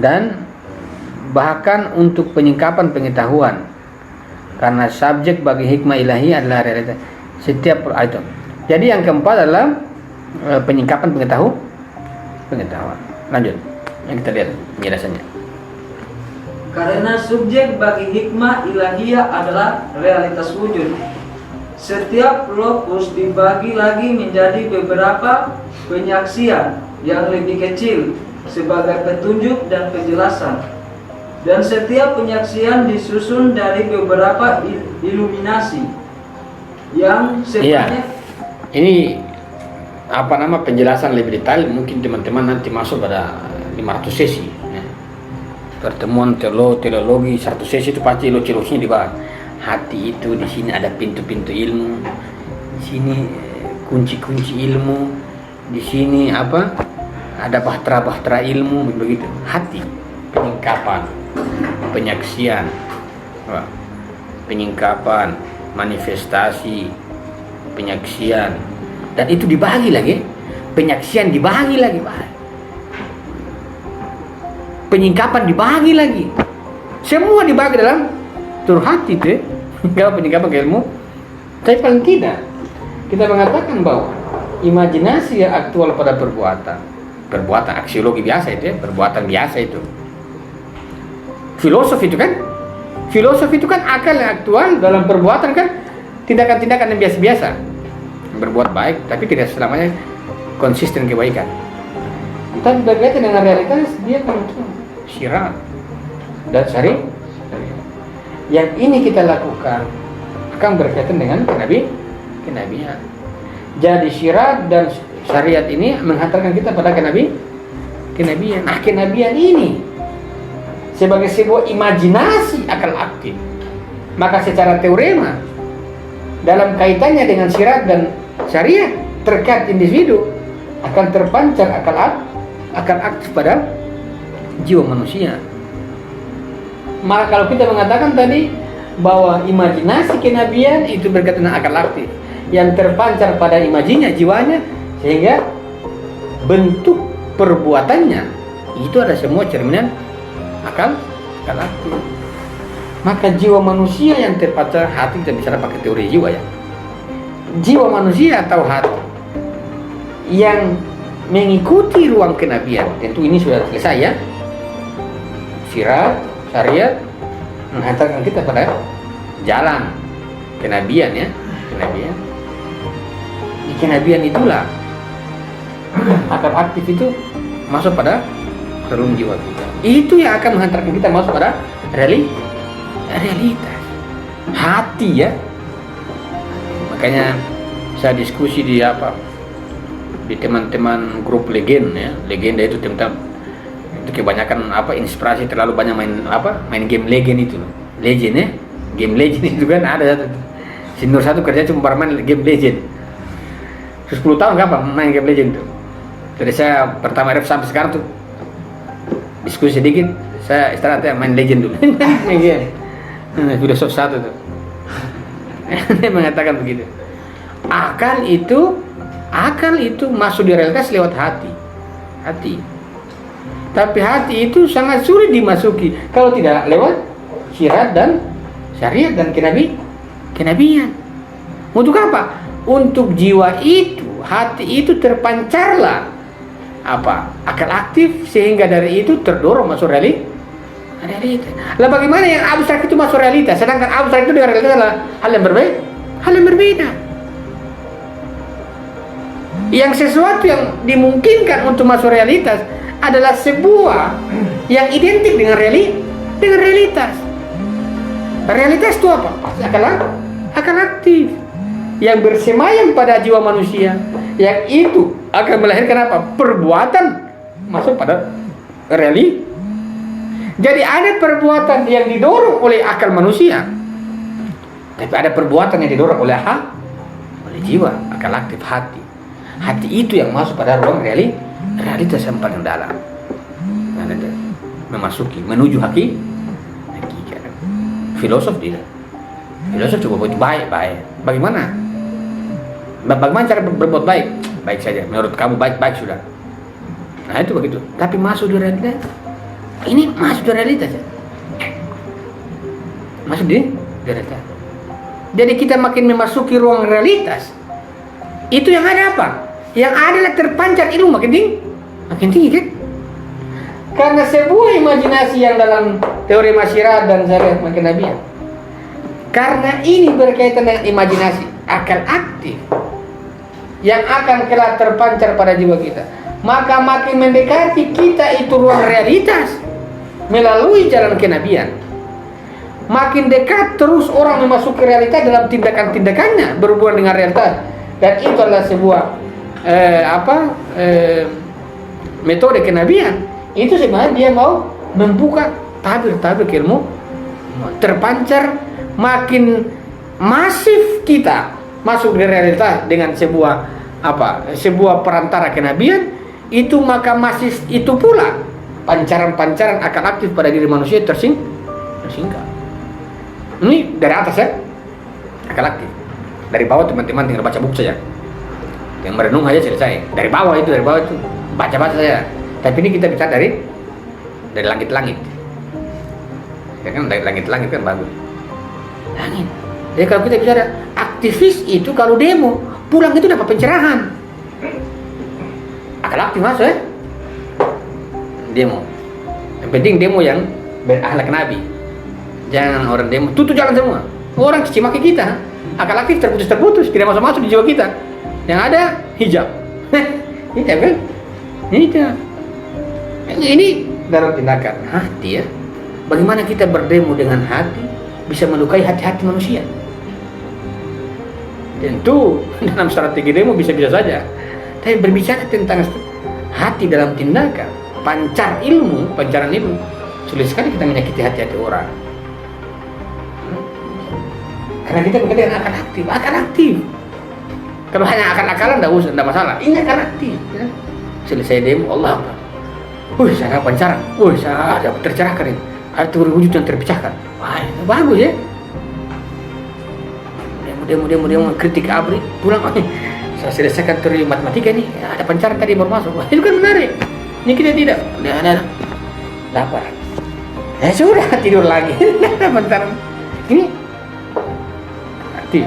dan bahkan untuk penyingkapan pengetahuan. Karena subjek bagi hikmah ilahi adalah realitas setiap itu. Jadi yang keempat adalah penyingkapan pengetahuan. Lanjut, yang kita lihat penjelasannya. Karena subjek bagi hikmah ilahiyah adalah realitas wujud. Setiap lokus dibagi lagi menjadi beberapa penyaksian yang lebih kecil sebagai petunjuk dan penjelasan. Dan setiap penyaksian disusun dari beberapa iluminasi yang sebenarnya ini penjelasan lebih detail. Mungkin teman-teman nanti masuk pada 500 sesi ya. Pertemuan teologi 100 sesi itu pasti lo-celosnya dibahas. Hati itu di sini ada pintu-pintu ilmu, di sini kunci-kunci ilmu, di sini ada bahtera-bahtera ilmu, begitu. Hati, penyingkapan, penyaksian, penyingkapan, manifestasi, penyaksian, dan itu dibagi lagi. Penyaksian dibagi lagi, penyingkapan dibagi lagi, semua dibagi dalam tur hati itu ya. Kalau penyingkapan ke ilmu. Tapi paling tidak kita mengatakan bahwa imajinasi yang aktual pada perbuatan aksiologi biasa itu ya, perbuatan biasa itu. Filosofi itu kan akal yang aktual dalam perbuatan kan, tindakan-tindakan yang biasa-biasa, berbuat baik tapi tidak selamanya konsisten kebaikan. Tapi berkaitan dengan realitas dia kan syirat dan syariat. Yang ini kita lakukan akan berkaitan dengan kenabian. Jadi syirat dan syariat ini menghantarkan kita pada kenabian. Nah, kenabian ini sebagai sebuah imajinasi akal aktif. Maka secara teorema dalam kaitannya dengan syirat dan syariat terkait individu akan terpancar akal aktif pada jiwa manusia. Maka kalau kita mengatakan tadi bahwa imajinasi kenabian itu berkaitan dengan akal aktif yang terpancar pada imajinya, jiwanya, sehingga bentuk perbuatannya itu ada semua cerminan akal aktif. Maka jiwa manusia yang terpancar hati, kita bicara pakai teori jiwa ya. Jiwa manusia atau hati yang mengikuti ruang kenabian, tentu ini sudah selesai ya. Syirat, syariat menghantarkan kita pada jalan kenabian ya. Di kenabian itulah akal aktif itu masuk pada relung jiwa kita. Itu yang akan menghantarkan kita masuk pada realitas hati ya. Makanya saya diskusi di teman-teman grup legenda itu tentang itu kebanyakan inspirasi terlalu banyak main game legend itu loh. Legend ya, game legend itu kan ada satu senior satu kerja cuma main game legend 10 tahun main game legend tuh. Jadi saya pertama ref sampai sekarang tuh diskusi sedikit, saya istirahat ya main legend dulu. Main game Filosof satu tuh. Dia mengatakan begitu. Akal itu masuk di realitas lewat hati. Tapi hati itu sangat sulit dimasuki kalau tidak lewat syirat dan syariat dan kenabian. Untuk apa? Untuk jiwa itu, hati itu terpancarlah akal aktif, sehingga dari itu terdorong masuk realitas. Lah bagaimana yang abstrak itu masuk realitas, sedangkan abstrak itu dengan realitas adalah hal yang berbeda. Yang sesuatu yang dimungkinkan untuk masuk realitas adalah sebuah yang identik dengan realitas. Realitas itu apa? Akal aktif yang bersemayam pada jiwa manusia, yang itu akan melahirkan apa? Perbuatan masuk pada Jadi ada perbuatan yang didorong oleh akal manusia, tapi ada perbuatan yang didorong oleh jiwa, akal aktif, hati. Hati itu yang masuk pada ruang realitas yang paling dalam. Memasuki, menuju hakikat. Filosof coba buat baik. Bagaimana cara berbuat baik? Baik saja. Menurut kamu baik sudah. Nah itu begitu. Tapi masuk di realitas. Ini masuk di realitas ya. Masuk di realitas. Jadi kita makin memasuki ruang realitas, itu yang ada apa? Yang adalah terpancar ilmu makin tinggi kan? Karena sebuah imajinasi yang dalam teori masyarakat dan syariat makin nabian. Karena ini berkaitan dengan imajinasi, akal aktif yang akan kelak terpancar pada jiwa kita, maka makin mendekati kita itu ruang realitas melalui jalan kenabian. Makin dekat terus orang memasuki realitas dalam tindakan-tindakannya berhubungan dengan realitas, dan itu adalah sebuah metode kenabian. Itu sebenarnya dia mau membuka tabir-tabir ilmu, terpancar makin masif kita masuk di realitas dengan sebuah perantara kenabian itu, maka masih itu pula pancaran-pancaran akal aktif pada diri manusia tersingkap. Ini dari atas ya, akal aktif. Dari bawah teman-teman tinggal baca buku saja, yang merenung aja selesai. Dari bawah itu baca saja. Tapi ini kita bicara dari langit-langit. Ya kan, dari langit-langit kan bagus. Langit. Jadi kalau kita bicara aktivis itu, kalau demo pulang itu dapat pencerahan. Akal aktif masuk ya. Demo. Yang penting demo yang berakhlak Nabi. Jangan orang demo tutup jalan semua. Orang caci maki kita. Akal aktif terputus, tidak masuk di jiwa kita. Yang ada hijab. Hijab kan? Hijab. Ini dalam tindakan hati ya. Bagaimana kita berdemo dengan hati bisa melukai hati-hati manusia. Tentu dalam strategi demo bisa-bisa saja. Tapi berbicara tentang hati dalam tindakan, pancaran ilmu, sulit sekali kita menyakiti hati-hati orang. Karena kita bekerja dengan akal aktif. Kalau hanya akal-akalan tidak masalah. Ini akal aktif. Ya. Selesai demo, Allah Akbar. Saya pancaran. Saya ada tercerahkan ini. Ada wujud yang terpecahkan. Wah, itu bagus ya. Demo kritik abri pulang. Saya selesaikan teori matematika nih. Ada pancaran tadi baru masuk. Wah, itu kan menarik. Ini kita tidak. Ada lapar. Ya sudah, tidur lagi. Ada pancaran. Ini aktif.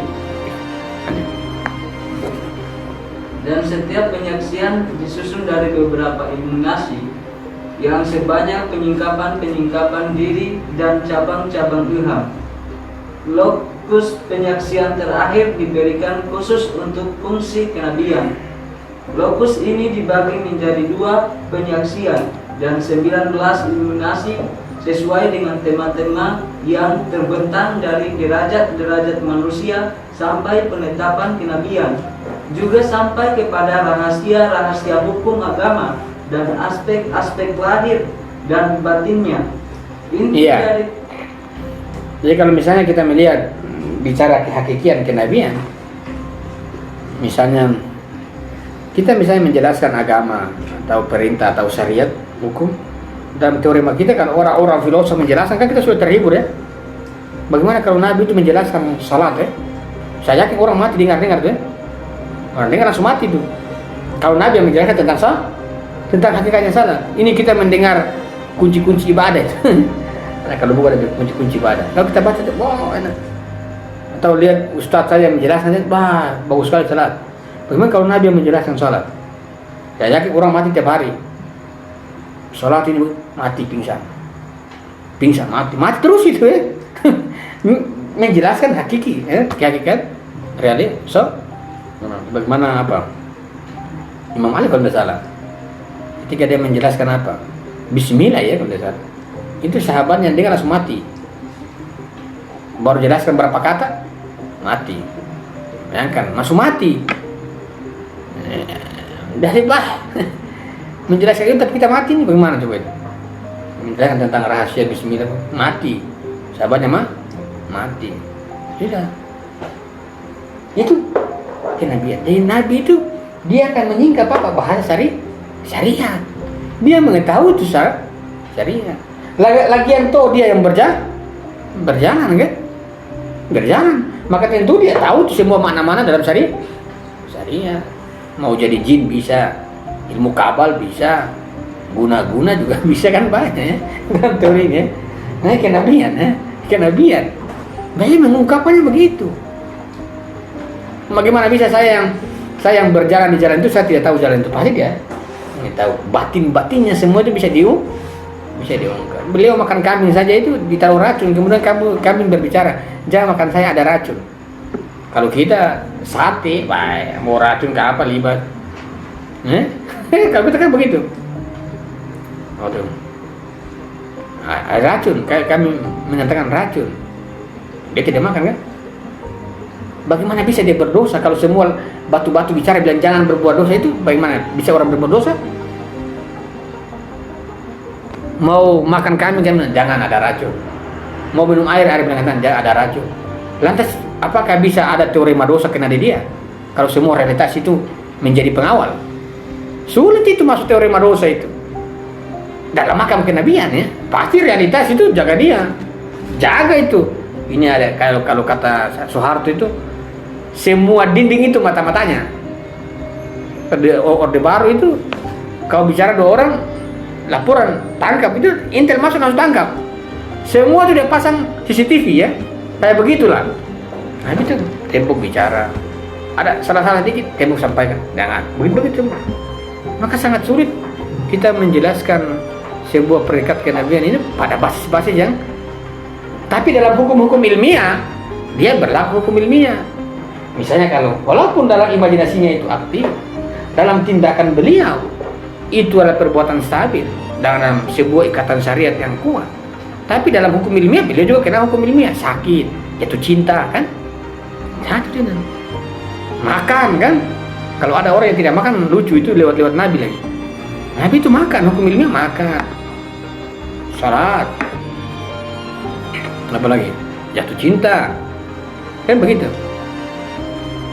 Dan setiap penyaksian disusun dari beberapa iluminasi yang sebanyak penyingkapan diri dan cabang-cabang ilham. Lokus penyaksian terakhir diberikan khusus untuk fungsi kenabian. Lokus ini dibagi menjadi 2 penyaksian dan 19 iluminasi sesuai dengan tema-tema yang terbentang dari derajat-derajat manusia sampai penetapan kenabian, juga sampai kepada rahasia-rahasia hukum agama dan aspek-aspek lahir dan batinnya. Iya. Jadi kalau misalnya kita melihat bicara kehakikian kenabian, misalnya kita menjelaskan agama atau perintah atau syariat hukum, dalam teori kita kan orang-orang filosof menjelaskan kan kita sudah terhibur ya. Bagaimana kalau Nabi itu menjelaskan salat ya? Saya yakin orang mati dengar tuh ya. Orang dengar langsung mati tuh. Kalau Nabi yang menjelaskan tentang hakikatnya salat, ini kita mendengar kunci-kunci ibadah. Nah, kalau bukan ada kunci-kunci ibadah, kalau kita baca, wah enak. Atau lihat ustaz saya menjelaskan, wah bagus sekali salat. Bagaimana kalau Nabi yang menjelaskan salat? Saya yakin orang mati tiap hari. Salat ini mati pingsan mati terus itu ya. Menjelaskan hakiki ya, kehakikat realnya. So bagaimana Imam Ali kalau tidak salah. Ketika dia menjelaskan apa? Bismillah ya kalau tidak salah. Itu sahabatnya dia langsung mati. Baru jelaskan berapa kata, mati. Bayangkan, masuk mati. Dari bah menjelaskan itu tapi kita mati nih, bagaimana coba itu? Menjelaskan tentang rahasia Bismillah, mati. Sahabatnya mati. Sudah. Itu kenabian. Jadi Nabi itu dia akan menyingkap apa bahasa syariat. Dia mengetahui itu syariat. Lagian toh dia yang berjalan kan? Berjalan. Maka tentu dia tahu itu semua makna-makna dalam syariat. Mau jadi jin bisa, ilmu kabal bisa, guna-guna juga bisa kan banyak ya. Dalam teori ini ya. Nah, kenabian. Baik mengungkapkannya begitu. Bagaimana bisa saya yang berjalan di jalan itu saya tidak tahu jalan itu, pasti dia tahu batin-batinnya semua itu bisa diungkap. Beliau makan kambing saja itu ditaruh racun, kemudian kambing berbicara, jangan makan saya ada racun. Kalau kita sate, baik mau racun ke apa libat? Kalau kita kan begitu. Waduh, racun, kami menyatakan racun. Dia tidak makan kan? Bagaimana bisa dia berdosa kalau semua batu-batu bicara bilang jangan berbuat dosa itu? Bagaimana bisa orang berbuat dosa? Mau makan kambing kan jangan ada racun. Mau minum air bilang jangan ada racun. Lantas apakah bisa ada teorema dosa kena di dia? Kalau semua realitas itu menjadi pengawal. Sulit itu masuk teorema dosa itu. Dalam makam kenabian ya. Pasti realitas itu jaga dia. Jaga itu. Ini ada kalau kata Soeharto itu semua dinding itu mata-matanya. Orde Baru itu kalau bicara 2 orang laporan tangkap itu intel masuk langsung tangkap. Semua itu dia pasang CCTV ya. Kayak begitulah. Nah itu Tempo bicara. Ada salah-salah dikit Tempo sampaikan. Jangan begitu. Maka sangat sulit kita menjelaskan sebuah predikat kenabian ini pada basis-basis yang tapi dalam hukum-hukum ilmiah dia berlaku hukum ilmiah. Misalnya kalau walaupun dalam imajinasinya itu aktif, dalam tindakan beliau itu adalah perbuatan stabil dalam sebuah ikatan syariat yang kuat. Tapi dalam hukum ilmiah beliau juga kena hukum ilmiah, sakit, jatuh cinta kan? Jatuh cinta. Makan kan? Kalau ada orang yang tidak makan lucu itu lewat Nabi lagi. Nabi itu makan, hukum ilmiah makan. Salat. Apa lagi? Jatuh cinta. Kan begitu.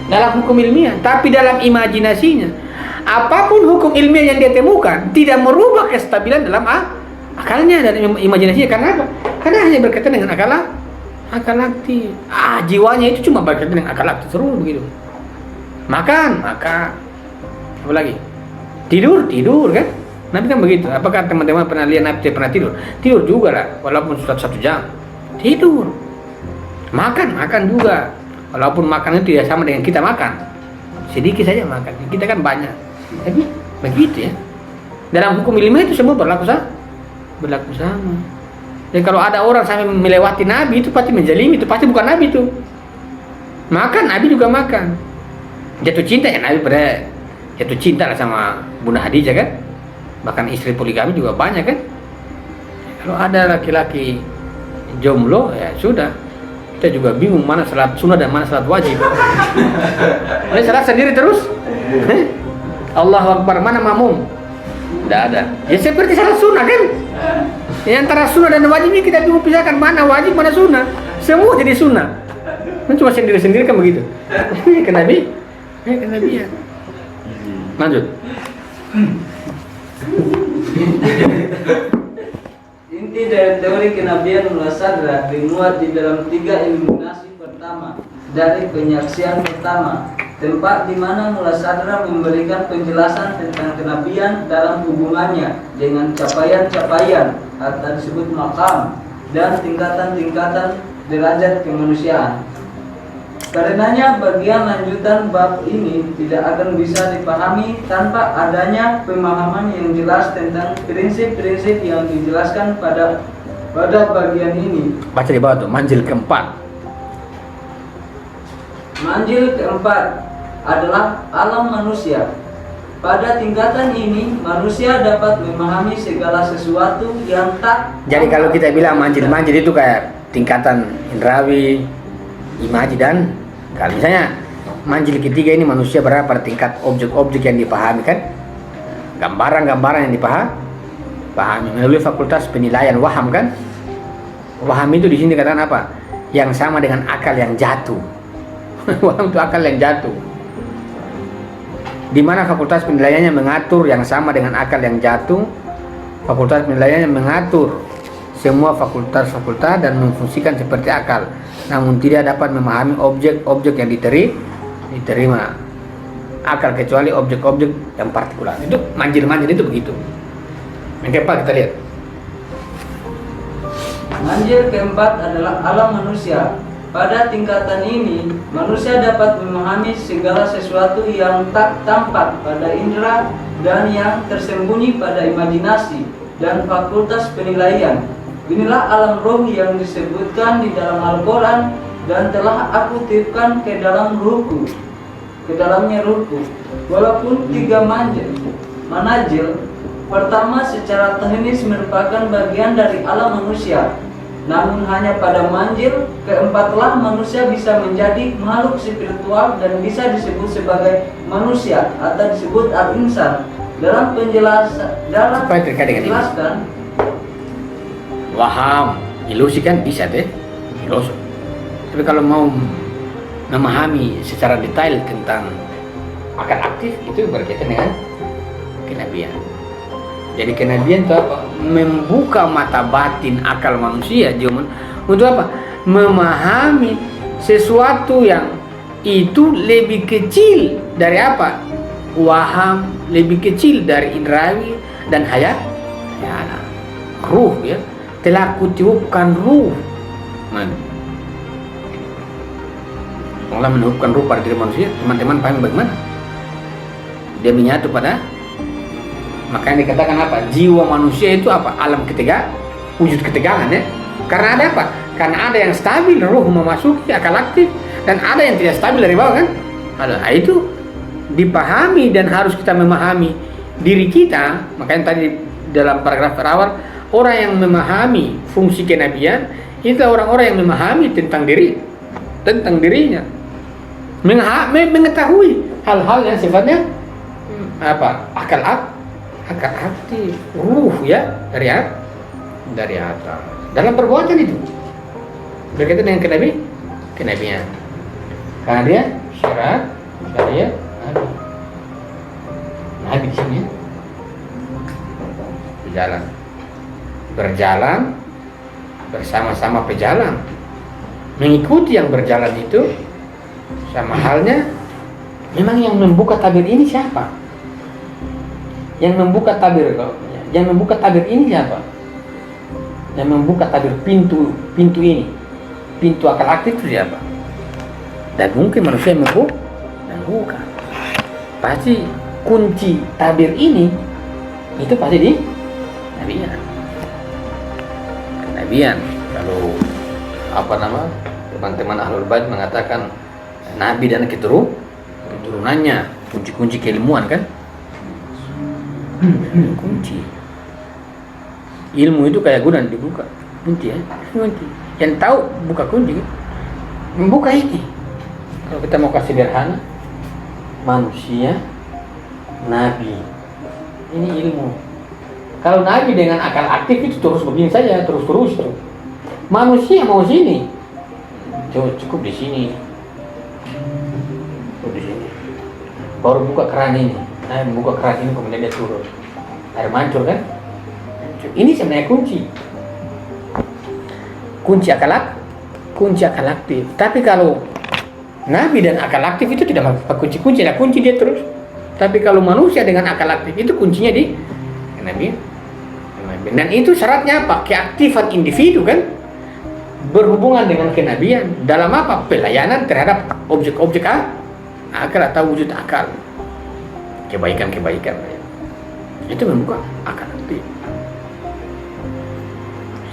Dalam hukum ilmiah, tapi dalam imajinasinya, apapun hukum ilmiah yang dia temukan tidak merubah kestabilan dalam akalnya dan imajinasinya. Karena apa? Karena hanya berkaitan dengan akal aktif. Jiwanya itu cuma berkaitan dengan akal aktif terus begitu. Makan. Apa lagi? Tidur kan? Nabi kan begitu. Apakah teman-teman pernah lihat Nabi pernah tidur? Tidur juga lah, walaupun sudah 1 jam. Tidur. Makan juga. Walaupun makan itu tidak sama dengan kita makan. Sedikit saja makan. Kita kan banyak. Tapi begitu ya. Dalam hukum ilmiah itu semua berlaku sama. Dan kalau ada orang sampai melewati Nabi itu pasti menjalimi, itu pasti bukan Nabi itu. Makan, Nabi juga makan. Jatuh cinta ya Nabi pada jatuh cinta lah sama Bunda Khadijah kan. Bahkan istri poligami juga banyak kan. Kalau ada laki-laki jomblo ya sudah, kita juga bingung mana salat sunnah dan mana salat wajib. Ini salat sendiri terus. Allahu Akbar, mana makmum? Tidak ada. Ya seperti salat sunnah kan. Ya, antara sunnah dan wajib ini kita bingung pisahkan mana wajib mana sunnah. Semua jadi sunnah. Cuma sendiri-sendiri kan begitu. Kenabian. Lanjut. Inti dari teori kenabian Mullah Sadra dimuat di dalam 3 iluminasi pertama dari penyaksian pertama, tempat di mana Mullah Sadra memberikan penjelasan tentang kenabian dalam hubungannya dengan capaian-capaian atau disebut maqam dan tingkatan-tingkatan derajat kemanusiaan. Karenanya bagian lanjutan bab ini tidak akan bisa dipahami tanpa adanya pemahaman yang jelas tentang prinsip-prinsip yang dijelaskan pada bagian ini. Baca di bawah tuh, manzil keempat. Manzil keempat adalah alam manusia. Pada tingkatan ini, manusia dapat memahami segala sesuatu yang tak. Jadi kalau kita bilang manjil itu kayak tingkatan indrawi, imaji, dan kalau misalnya manjil ketiga ini manusia berada pada tingkat objek-objek yang dipahami kan, gambaran-gambaran yang dipahami melalui fakultas penilaian waham kan. Waham itu di sini katakan apa? Yang sama dengan akal yang jatuh. Waham itu akal yang jatuh. Di mana fakultas penilaiannya mengatur yang sama dengan akal yang jatuh. Fakultas penilaiannya mengatur semua fakultas-fakultas dan memfungsikan seperti akal, namun tidak dapat memahami objek-objek yang diterima akal kecuali objek-objek yang partikular. Itu manjil itu begitu. Yang keempat kita lihat. Manjil keempat adalah alam manusia. Pada tingkatan ini, manusia dapat memahami segala sesuatu yang tak tampak pada indera dan yang tersembunyi pada imajinasi dan fakultas penilaian. Inilah alam roh yang disebutkan di dalam Al-Quran dan telah aku titipkan ke dalamnya ruhku. Walaupun tiga manajil pertama secara teknis merupakan bagian dari alam manusia, namun hanya pada manjil keempatlah manusia bisa menjadi makhluk spiritual dan bisa disebut sebagai manusia atau disebut al-insan. Dalam penjelasan waham, ilusi kan bisa deh, ilusi. Tapi kalau mau memahami secara detail tentang akal aktif itu berkaitan dengan kenabian. Jadi kenabian itu apa? Membuka mata batin akal manusia untuk apa? Memahami sesuatu yang itu lebih kecil dari apa? Waham, lebih kecil dari indrawi dan hayat. Ruh ya. Telah kutiupkan ruh. Allah menutupkan ruh pada diri manusia. Teman-teman paham bagaimana? Dia menyatu pada, makanya dikatakan apa? Jiwa manusia itu apa? Alam ketiga, wujud ketegangan ya. Karena ada apa? Karena ada yang stabil, ruh memasuki akal aktif, dan ada yang tidak stabil dari bawah kan? Nah, itu dipahami dan harus kita memahami diri kita. Makanya tadi dalam paragraf awal, orang yang memahami fungsi kenabian itu orang-orang yang memahami tentang dirinya, mengetahui hal-hal yang sifatnya apa? Akal aktif, ruh ya dari atas. Dalam perbuatan itu berkaitan dengan kenabian. Karena dia syarat syariat nabi di sini berjalan bersama-sama pejalan, mengikuti yang berjalan itu. Sama halnya, memang yang membuka tabir ini siapa? Yang membuka tabir ini siapa? Yang membuka tabir pintu ini, pintu akal aktif itu siapa? Dan mungkin manusia yang membuka. Pasti kunci tabir ini itu pasti di kenabian. Kalau teman-teman Ahlul Bait mengatakan nabi dan keturunannya kunci-kunci keilmuan kan? Kunci ilmu itu kayak gudang dibuka, kunci ya, kunci. Yang tahu buka kunci kan? Membuka ini. Kalau kita mau kasih sederhana, manusia, nabi, ini ilmu. Kalau nabi dengan akal aktif itu terus begini saja, terus. Manusia mau sini, cukup di sini. Baru buka keran ini, buka keran ini kemudian dia turun, air mancur kan? Ini sebenarnya kunci akal aktif. Tapi kalau nabi dan akal aktif itu tidak pakai kunci dia terus. Tapi kalau manusia dengan akal aktif itu kuncinya di nabi. Dan itu syaratnya apa? Keaktifan individu kan? Berhubungan dengan kenabian dalam apa? Pelayanan terhadap objek-objek akal atau wujud akal, kebaikan itu membuka akal aktif.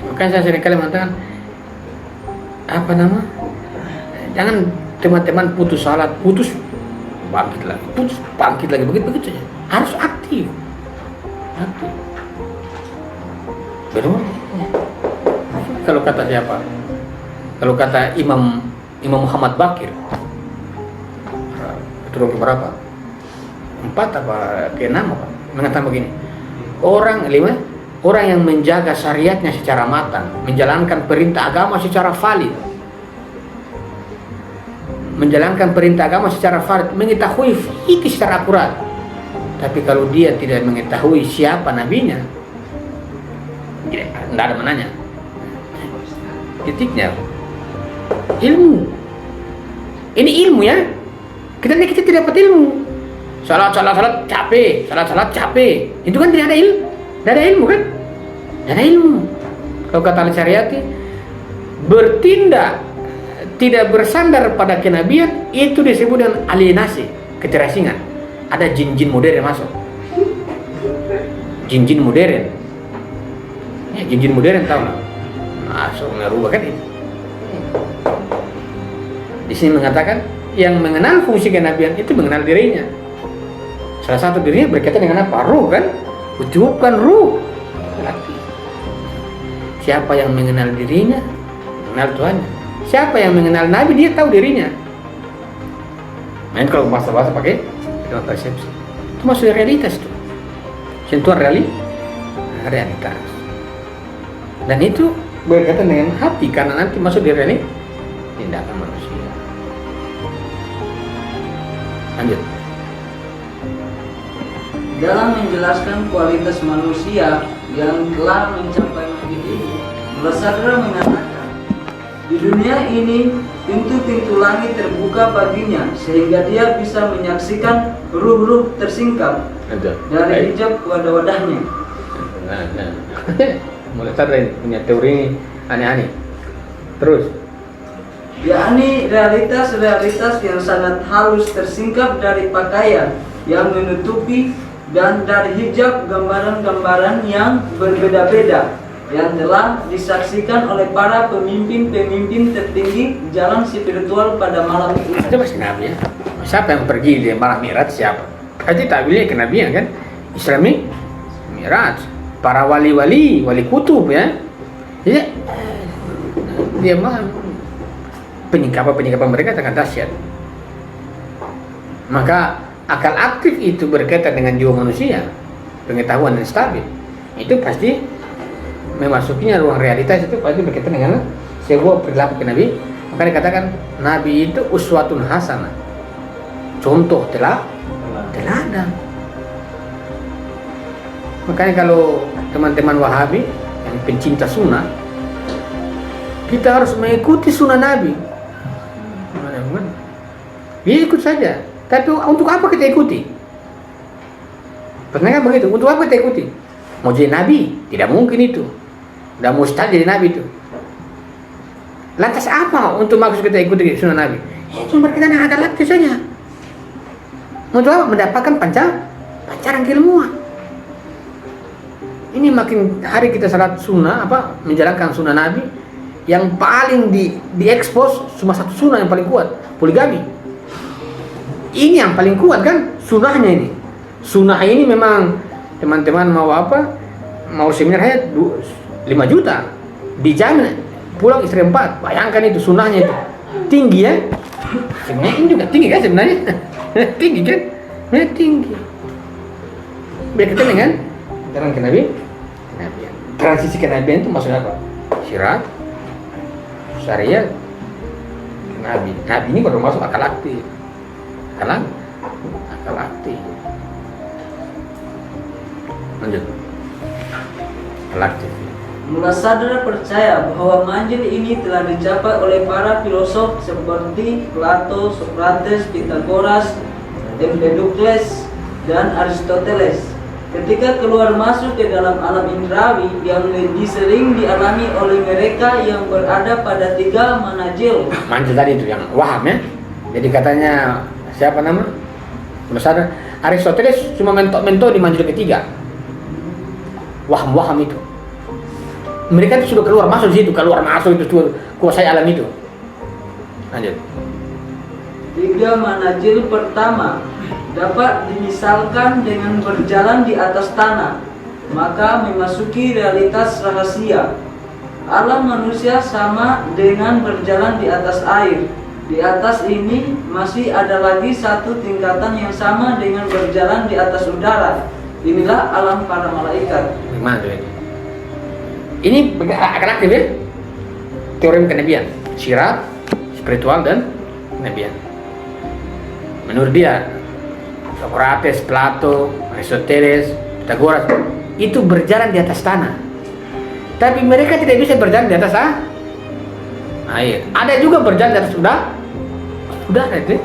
Makanya saya seringkali mengatakan jangan teman-teman putus salat, bangkit lagi begitu saja. harus aktif. Betul. Kalau kata siapa? Kalau kata Imam Muhammad Bakir, turun ke berapa? 4 apa ke 6 apa? Mengatakan begini, orang yang menjaga syariatnya secara matang, menjalankan perintah agama secara valid, mengetahui fikih secara akurat. Tapi kalau dia tidak mengetahui siapa nabinya, tidak ada mananya. Titiknya ilmu. Ini ilmu ya. Kita tidak dapat ilmu. Salat capek. Itu kan tidak ada ilmu. Tidak ada ilmu kan? Tidak ada ilmu. Kalau kata Al-Syariati, bertindak tidak bersandar pada kenabian itu disebut dengan alienasi, keterasingan. Ada jin-jin modern masuk. Jin-jin modern. Ya, jin-jin modern tahu nggak? Masuk ngerubah kan itu. Di sini mengatakan yang mengenal fungsi kenabian itu mengenal dirinya. Salah satu dirinya berkaitan dengan apa? Ruh kan? Ucapkan ruh. Siapa yang mengenal dirinya, mengenal Tuhannya. Siapa yang mengenal Nabi, dia tahu dirinya. Main kalau bahasa-bahasa pakai persepsi. Itu masuk realitas tuh. Sentuhan realitas. Dan itu berkaitan dengan hati karena nanti masuk di realitas tindakan manusia. Lanjut. Dalam menjelaskan kualitas manusia yang telah mencapai nabi ini, Mulassadra mengatakan, di dunia ini pintu-pintu langit terbuka baginya sehingga dia bisa menyaksikan ruh-ruh tersingkap dari hijab wadah-wadahnya. Mulassadra punya teori aneh-aneh. Terus, yakni realitas-realitas yang sangat halus tersingkap dari pakaian yang menutupi dan dari hijab gambaran-gambaran yang berbeda-beda yang telah disaksikan oleh para pemimpin-pemimpin tertinggi jalan spiritual pada malam itu. itu masih Nabi ya. Siapa yang pergi di malam Mi'raj siapa? Pasti takwilnya kenabian kan? Islami Mi'raj. Para wali kutub ya. Jadi dia mah penyikapan mereka sangat dahsyat. Maka akal aktif itu berkaitan dengan jiwa manusia, pengetahuan yang stabil. Itu pasti memasukinya ruang realitas itu pasti berkaitan dengan sebuah perilaku Nabi. Maka dikatakan Nabi itu uswatun hasanah, contoh teladan. Makanya kalau teman-teman Wahabi yang pencinta sunnah, kita harus mengikuti sunnah Nabi. Ya ikut saja. Tapi untuk apa kita ikuti? Pernah kan begitu? Untuk apa kita ikuti? Mau jadi nabi? Tidak mungkin itu. Tidak mustahil jadi nabi itu. Lantas apa untuk maksud kita ikuti sunnah nabi? Cuma berkaitan dengan akal aktif saja. Untuk apa? Mendapatkan pancaran keilmuan. Ini makin hari kita salat sunnah, menjalankan sunnah nabi, yang paling diekspos cuma satu sunnah yang paling kuat, poligami. Ini yang paling kuat kan, sunnahnya ini. Sunnah ini memang teman-teman mau mau seminarnya 5 juta, dijamin pulang istri 4. Bayangkan itu sunnahnya itu tinggi ya. Sebenarnya ini juga tinggi kan sebenarnya. Tinggi kan? Tinggi. Berkaitan dengan jalan ke Nabi. Transisi ke Nabi itu maksudnya apa? Syirat, syariat, Nabi. Nabi ini baru masuk akal aktif. Akal aktif. Lanjut. Akal aktif. Mulassadra percaya bahwa manzil ini telah dicapai oleh para filosof seperti Plato, Socrates, Pythagoras, Empedokles, dan Aristoteles. Ketika keluar masuk ke dalam alam indrawi yang lebih sering dialami oleh mereka yang berada pada 3 manazil. Manzil tadi itu yang waham ya. Jadi katanya siapa nama? Mulassadra. Aristoteles cuma mentok-mentok di manzil ketiga. Waham itu. Mereka itu sudah keluar masuk di situ, itu kuasai alam itu. Lanjut. 3 manazil pertama dapat dimisalkan dengan berjalan di atas tanah, maka memasuki realitas rahasia. Alam manusia sama dengan berjalan di atas air. Di atas ini masih ada lagi satu tingkatan yang sama dengan berjalan di atas udara. Inilah alam para malaikat. Gimana tuh ini? Ini akan aktif ya? Teorem kenabian, syirat, spiritual dan kenabian. Menurut dia, Socrates, Plato, Aristoteles, Pythagoras itu berjalan di atas tanah. Tapi mereka tidak bisa berjalan di atas air. Ada juga berjalan di atas udara itu.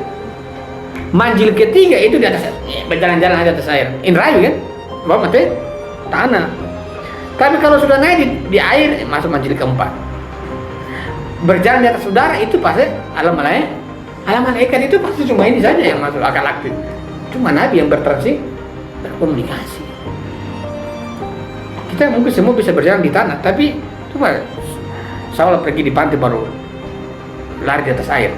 Manjil ketiga itu di atas, berjalan-jalan di atas air. Indrawi kan? Bawa mati tanah. Tapi kalau sudah naik di air, masuk manjil keempat. Berjalan di atas udara itu pasti alam malaikat. Alam malaikat itu pasti cuma ini saja yang masuk akal aktif. Cuma Nabi yang berkomunikasi. Kita mungkin semua bisa berjalan di tanah, tapi cuma Saul pergi di pantai baru lari di atas air.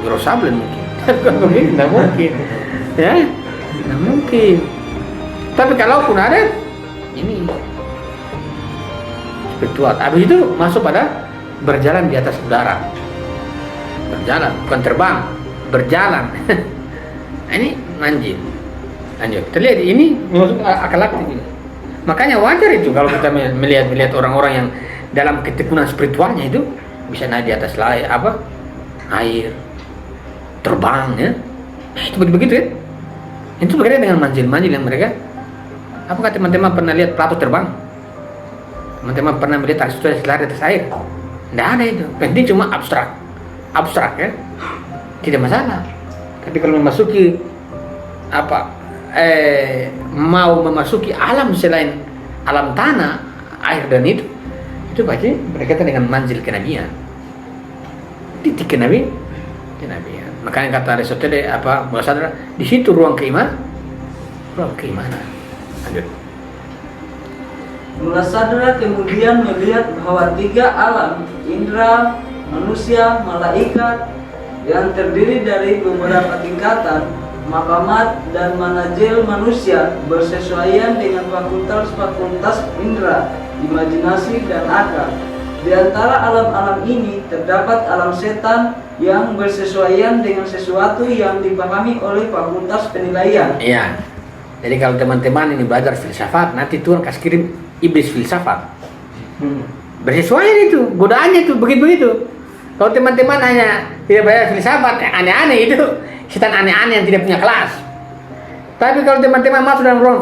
Gerosablen mungkin. Tidak mungkin. Ya, tidak mungkin. Tapi kalaupun ada, ini spiritual. Habis itu masuk pada berjalan di atas udara. Berjalan, bukan terbang, berjalan. Ini manjil. Lanjut. Terlihat ini masuk akal aktif juga. Makanya wajar itu kalau kita melihat orang-orang yang dalam ketekunan spiritualnya itu bisa naik di atas air, terbang ya. Nah, itu begitu ya. Itu berkaitan dengan manjil-manjil yang mereka. Apakah teman-teman pernah lihat Plato terbang? Teman-teman pernah melihat Aristoteles lari di atas air? Tidak ada itu. Penting cuma abstrak ya. Tidak masalah. Tapi kalau memasuki mau memasuki alam selain alam tanah, air dan itu pasti berkaitan dengan manzil kenabian, titik kenabian. Makanya kata Aristoteles bahasa di situ ruang keimanan. Lanjut. Muladhara kemudian melihat bahwa 3 alam, indra, manusia, malaikat, yang terdiri dari beberapa tingkatan, maqamat dan manazil manusia bersesuaian dengan fakultas-fakultas indra, imajinasi dan akal. Di antara alam-alam ini terdapat alam setan yang bersesuaian dengan sesuatu yang dipahami oleh fakultas penilaian. Iya. Jadi kalau teman-teman ini belajar filsafat, nanti Tuhan kasih kirim iblis filsafat. Bersesuaian itu, godaannya itu begitu. Kalau teman-teman hanya tidak belajar filsafat, aneh-aneh itu. Setan aneh-aneh yang tidak punya kelas. Tapi kalau teman-teman masuk dalam ruang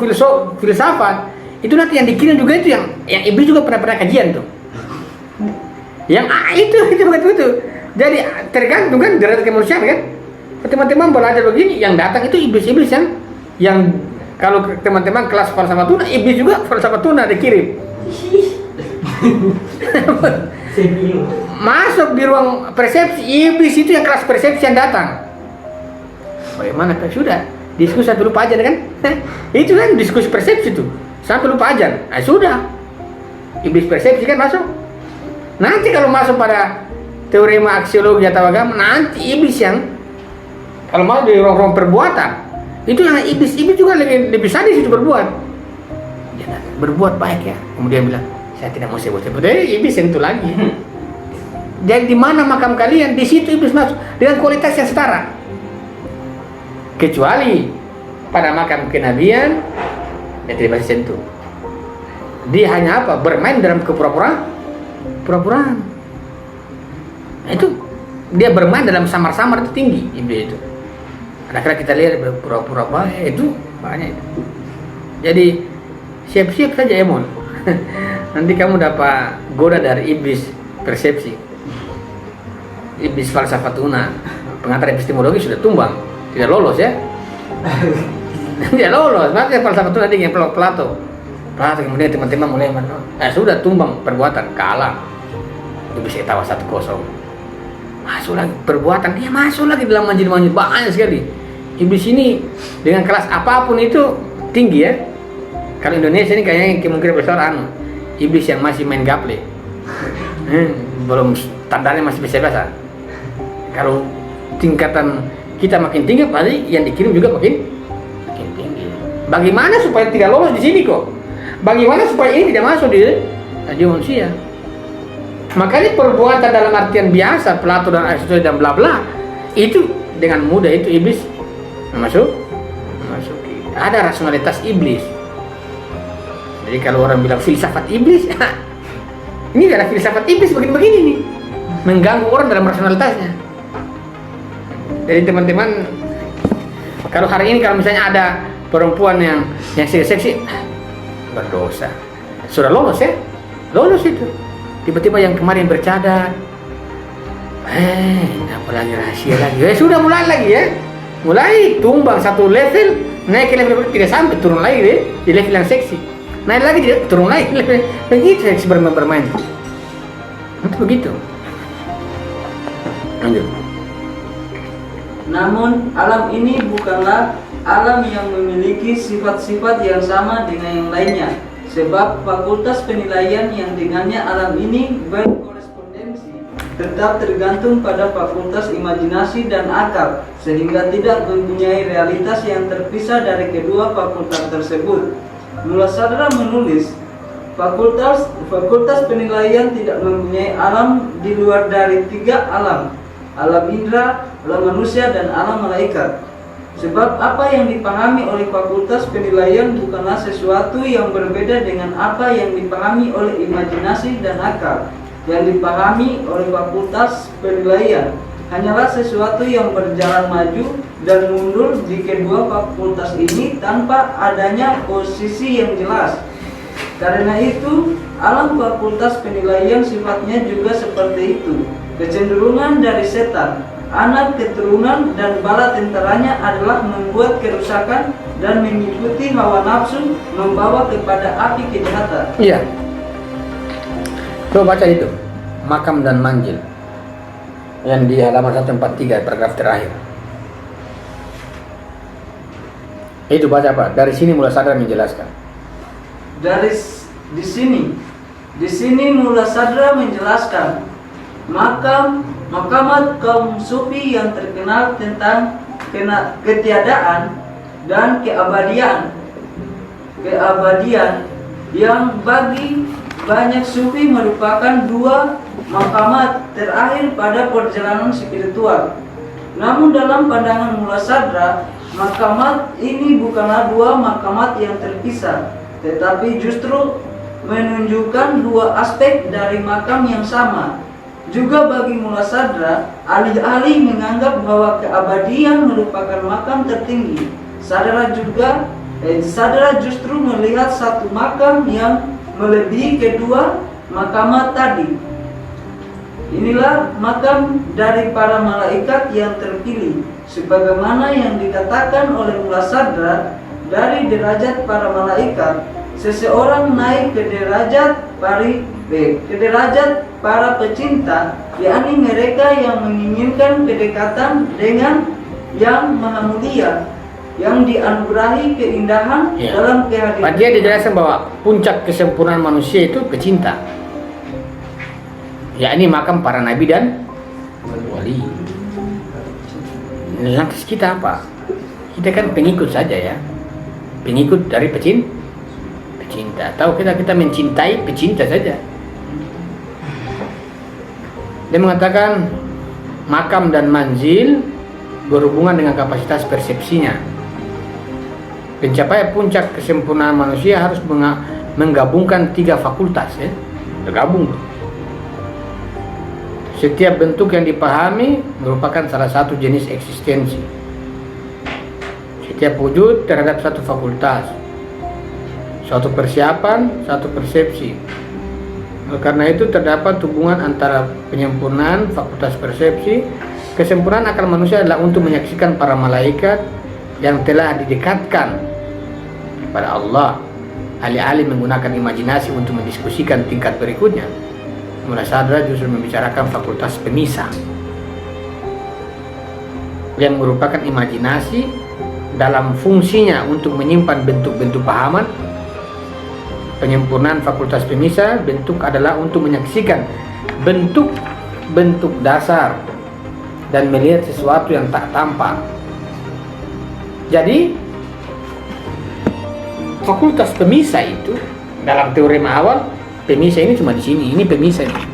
filsafat, itu nanti yang dikirim juga itu yang iblis juga pernah kajian tuh. Yang itu begitu. Jadi tergantung kan derajat kemanusiaan kan. Teman-teman belajar begini, yang datang itu iblis-iblis yang kalau teman-teman kelas falsafah tuna, iblis juga falsafah tuna dikirim. Masuk di ruang persepsi, iblis itu yang kelas persepsi yang datang. Bagaimana kan sudah diskusi sampai lupa aja kan? Itu kan diskusi persepsi tuh sampai lupa aja. Nah, sudah iblis persepsi kan masuk. Nanti kalau masuk pada teorema aksiologi atau agama, nanti iblis yang kalau mau di ruang perbuatan itu yang iblis juga lebih sadis itu berbuat. Ya, berbuat baik ya. Kemudian bilang saya tidak mau sebut iblis yang itu lagi. Jadi di mana makam kalian, di situ iblis masuk dengan kualitas yang setara. Kecuali pada makam kenabian dia tidak bisa sentuh. Dia hanya bermain dalam pura-puraan. Nah, itu dia bermain dalam samar-samar itu tinggi iblis itu. Kadang-kadang kita lihat pura-pura baik itu banyak. Jadi siap-siap saja Emon. Nanti kamu dapat goda dari iblis persepsi, iblis falsafat tuna, pengantar epistemologi sudah tumbang. Tidak lolos ya. Tidak lolos. Makanya falsafah itu tadi yang Plato kemudian teman-teman mulai sudah tumbang perbuatan, kalah. Itu bisa tawa 1-0. Masuk lagi perbuatan, dia masuk lagi dalam manjil-manjil banyak sekali. Iblis ini dengan kelas apapun itu tinggi ya. Kalau Indonesia ini kayaknya kemungkinan besar iblis yang masih main gaple. Belum standarnya masih biasa-biasa. Kalau tingkatan kita makin tinggi, pasti yang dikirim juga makin tinggi. Bagaimana supaya tidak lolos di sini kok? Bagaimana supaya ini tidak masuk di manusia? Makanya perbuatan dalam artian biasa, Plato dan Aristoteles dan bla bla, itu dengan mudah itu iblis masuk. Ada rasionalitas iblis. Jadi kalau orang bilang filsafat iblis, ini adalah filsafat iblis begini-begini nih, mengganggu orang dalam rasionalitasnya. Jadi teman-teman, kalau hari ini kalau misalnya ada perempuan yang seksi, berdosa. Sudah lolos ya, lolos itu. Tiba-tiba yang kemarin bercadar, apa lagi rahasia lagi? Sudah mulai lagi ya, mulai tumbang satu level, naik ke level tidak sampai, turun lagi deh di level yang seksi, naik lagi turun lagi level begitu seksi bermain. Itu begitu. Lanjut. Namun alam ini bukanlah alam yang memiliki sifat-sifat yang sama dengan yang lainnya, sebab fakultas penilaian yang dengannya alam ini berkorespondensi tetap tergantung pada fakultas imajinasi dan akal, sehingga tidak mempunyai realitas yang terpisah dari kedua fakultas tersebut. Mulasadra menulis, fakultas penilaian tidak mempunyai alam di luar dari 3 alam: alam indera, alam manusia, dan alam malaikat. Sebab apa yang dipahami oleh fakultas penilaian bukanlah sesuatu yang berbeda dengan apa yang dipahami oleh imajinasi dan akal. Yang dipahami oleh fakultas penilaian hanyalah sesuatu yang berjalan maju dan mundur di kedua fakultas ini tanpa adanya posisi yang jelas. Karena itu, alam fakultas penilaian sifatnya juga seperti itu. Kecenderungan dari setan, anak keturunan, dan bala tentaranya adalah membuat kerusakan dan mengikuti hawa nafsu, membawa kepada api kejahatan. Iya. Coba baca itu, makam dan manjil, yang di halaman 143 paragraf terakhir. Itu baca apa? Dari sini Mulasadra menjelaskan. Di sini Mulasadra menjelaskan makamat kaum sufi yang terkenal tentang ketiadaan dan keabadian yang bagi banyak sufi merupakan 2 makamat terakhir pada perjalanan spiritual. Namun dalam pandangan Mulasadra, makamat ini bukanlah 2 makamat yang terpisah, tetapi justru menunjukkan 2 aspek dari makam yang sama. Juga bagi Mulasadra, ahli-ahli menganggap bahwa keabadian merupakan makam tertinggi. Sadara justru melihat satu makam yang melebihi kedua makamat tadi. Inilah makam dari para malaikat yang terpilih, sebagaimana yang dikatakan oleh Mulasadra. Dari derajat para malaikat, seseorang naik ke derajat para pecinta, yakni mereka yang menginginkan kedekatan dengan yang maha mulia, yang dianugerahi keindahan dalam kehadiran. Dia dijelaskan bahwa puncak kesempurnaan manusia itu pecinta, yakni makam para nabi dan wali. Lantas kita apa? Kita kan pengikut saja ya, pengikut dari pecinta. Tahu kita mencintai pecinta saja. Dia mengatakan makam dan manzil berhubungan dengan kapasitas persepsinya. Pencapaian puncak kesempurnaan manusia harus menggabungkan 3 fakultas ya. Tergabung. Setiap bentuk yang dipahami merupakan salah satu jenis eksistensi. Setiap wujud terhadap satu fakultas, suatu persiapan, satu persepsi. Karena itu terdapat hubungan antara penyempurnaan fakultas persepsi. Kesempurnaan akal manusia adalah untuk menyaksikan para malaikat yang telah didekatkan kepada Allah. Alih-alih menggunakan imajinasi untuk mendiskusikan tingkat berikutnya, Mulasadra justru membicarakan fakultas pemisah yang merupakan imajinasi dalam fungsinya untuk menyimpan bentuk-bentuk pahaman. Penyempurnaan fakultas pemisah bentuk adalah untuk menyaksikan bentuk-bentuk dasar dan melihat sesuatu yang tak tampak. Jadi fakultas pemisah itu dalam teorema awal, pemisah ini cuma di sini. Ini pemisah ini.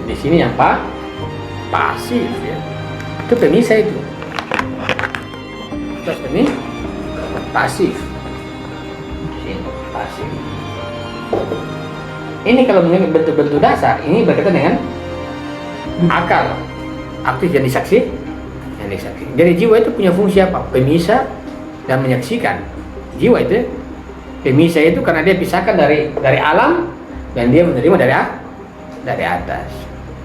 Di sini yang pasif ya. Itu pemisah itu. Terus ini pasif. Sini pasif. Ini kalau mengenai bentuk-bentuk dasar, ini berkaitan dengan akal, aktif yang disaksi, Jadi jiwa itu punya fungsi apa? Pemisah dan menyaksikan. Jiwa itu pemisah itu karena dia pisahkan dari alam dan dia menerima dari atas.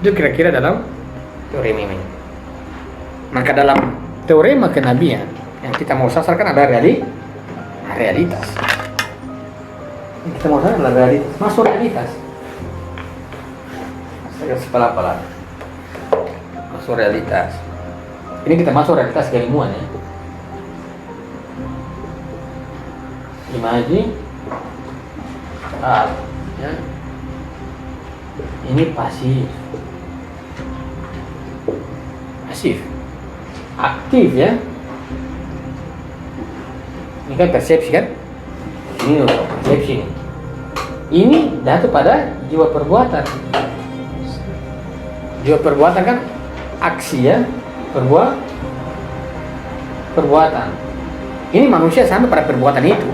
Itu kira-kira dalam teorema ini. Maka dalam teorema kenabian yang kita mau sasarkan ada realitas. Kita mau sasarkan adalah realitas. Masuk realitas. Saya sepala-pala. Masuk realitas. Ini kita masuk realitas keilmuan ya. Imaji ya. Ini pasif. Aktif ya. Ini kan persepsi kan? Ini persepsi nih. Ini jatuh pada jiwa perbuatan. Jiwa perbuatan kan aksi ya, perbuatan. Ini manusia sampai pada perbuatan itu.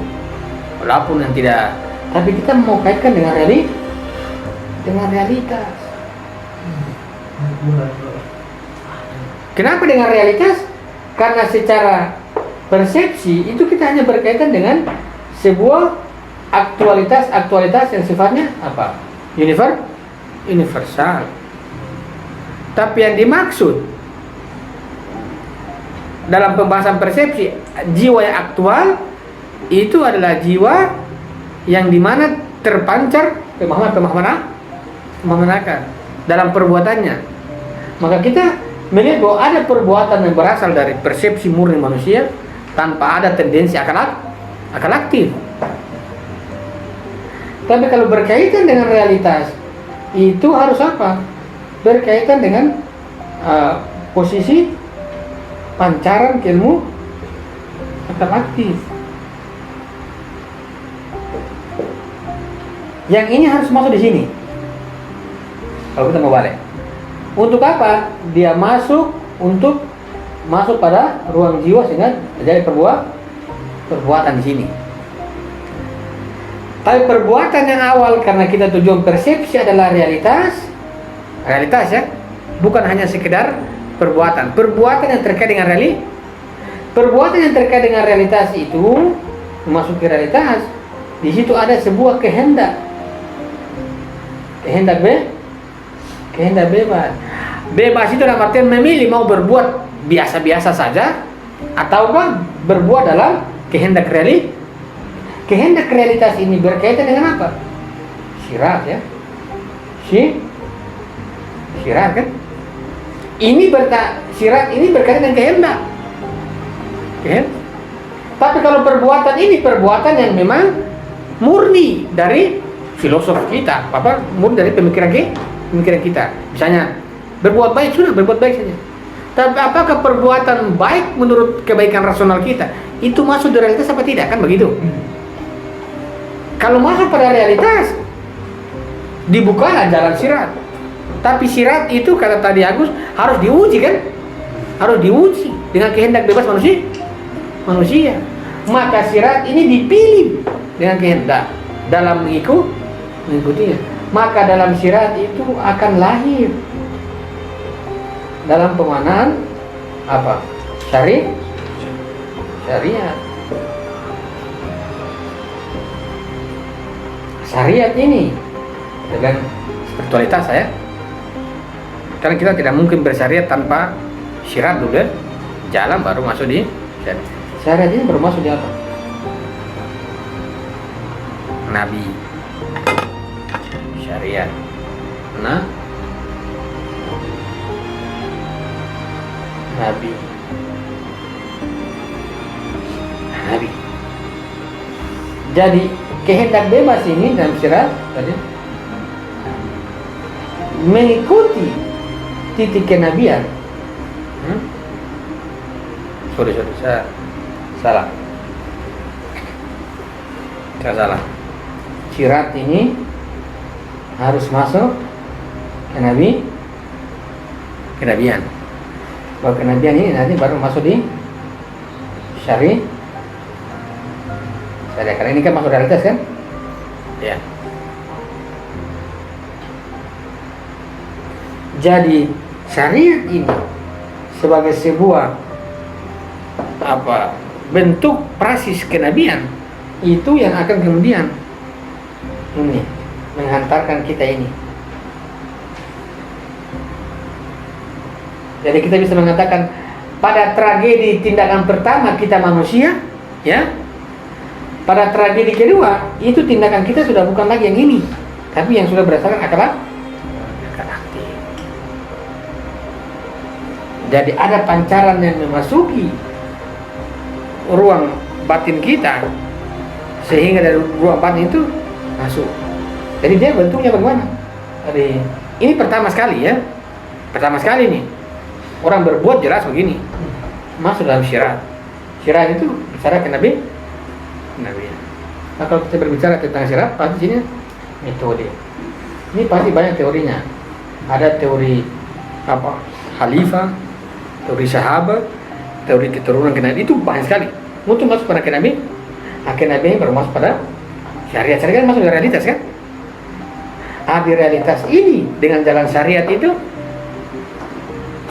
Walaupun yang tidak, tapi kita mau kaitkan dengan realitas. Kenapa dengan realitas? Karena secara persepsi itu kita hanya berkaitan dengan sebuah aktualitas yang sifatnya apa? Universal. Tapi yang dimaksud dalam pembahasan persepsi, jiwa yang aktual itu adalah jiwa yang dimana terpancar pemahaman akal dalam perbuatannya. Maka kita melihat bahwa ada perbuatan yang berasal dari persepsi murni manusia tanpa ada tendensi akal aktif. Tapi kalau berkaitan dengan realitas, itu harus apa? Berkaitan dengan posisi pancaran ilmu akal aktif. Yang ini harus masuk di sini. Kalau kita mau balik, untuk apa? Dia masuk pada ruang jiwa sehingga terjadi perbuatan di sini. Tapi perbuatan yang awal karena kita tujuan persepsi adalah realitas ya, bukan hanya sekedar perbuatan yang terkait dengan perbuatan yang terkait dengan realitas itu memasuki realitas. Di situ ada sebuah kehendak bebas itu dalam artian memilih mau berbuat biasa-biasa saja ataukah berbuat dalam kehendak realitas ini berkaitan dengan apa? Syirat ya. Syirat kan? Syirat ini berkaitan dengan kehendak. Tapi kalau perbuatan ini perbuatan yang memang murni dari filosof kita, murni dari pemikiran kita. Misalnya berbuat baik sudah berbuat baik saja. Tapi apakah perbuatan baik menurut kebaikan rasional kita itu masuk di realitas apa tidak? Kan begitu. Kalau masuk pada realitas, dibukalah jalan syirat. Tapi syirat itu kata tadi Agus harus diuji kan? Harus diuji dengan kehendak bebas manusia. Maka syirat ini dipilih dengan kehendak dalam mengikutinya. Maka dalam syirat itu akan lahir dalam pemanaan apa? Syariat. Syariat ini dengan spiritualitas ya. Karena kita tidak mungkin bersyariat tanpa syirat dulu kan? Jalan baru masuk di syariat. Syariat ini baru masuk di apa? Nabi. Syariat. Nabi. Jadi kehendak bebas ini dalam syirat tadi mengikuti titik kenabian. Sorry, saya salah. Saya salah. Syirat ini harus masuk kenabian. Bahwa kenabian ini nanti baru masuk di syariat. Karena ini kan masuk realitas kan? Ya. Jadi syariat ini sebagai sebuah bentuk prasis kenabian itu yang akan kemudian ini menghantarkan kita ini. Jadi kita bisa mengatakan pada tragedi tindakan pertama kita manusia, ya. Pada tragedi kedua itu tindakan kita sudah bukan lagi yang ini, tapi yang sudah berdasarkan akal aktif. Jadi ada pancaran yang memasuki ruang batin kita, sehingga dari ruang batin itu masuk. Jadi dia bentuknya bagaimana? Jadi ini pertama sekali ya, pertama sekali nih orang berbuat jelas begini, masuk dalam syirat. Syirat itu bicara ke Nabi. Nah, kalau kita berbicara tentang syirat, pasti sini metode. Ini pasti banyak teorinya. Ada teori khalifah, teori sahabat, teori keturunan ke Nabi, itu banyak sekali. Untuk masuk pada ke Nabi, Nabi baru masuk pada syariat. Syariat kan masuk ke realitas kan? Di realitas ini dengan jalan syariat itu,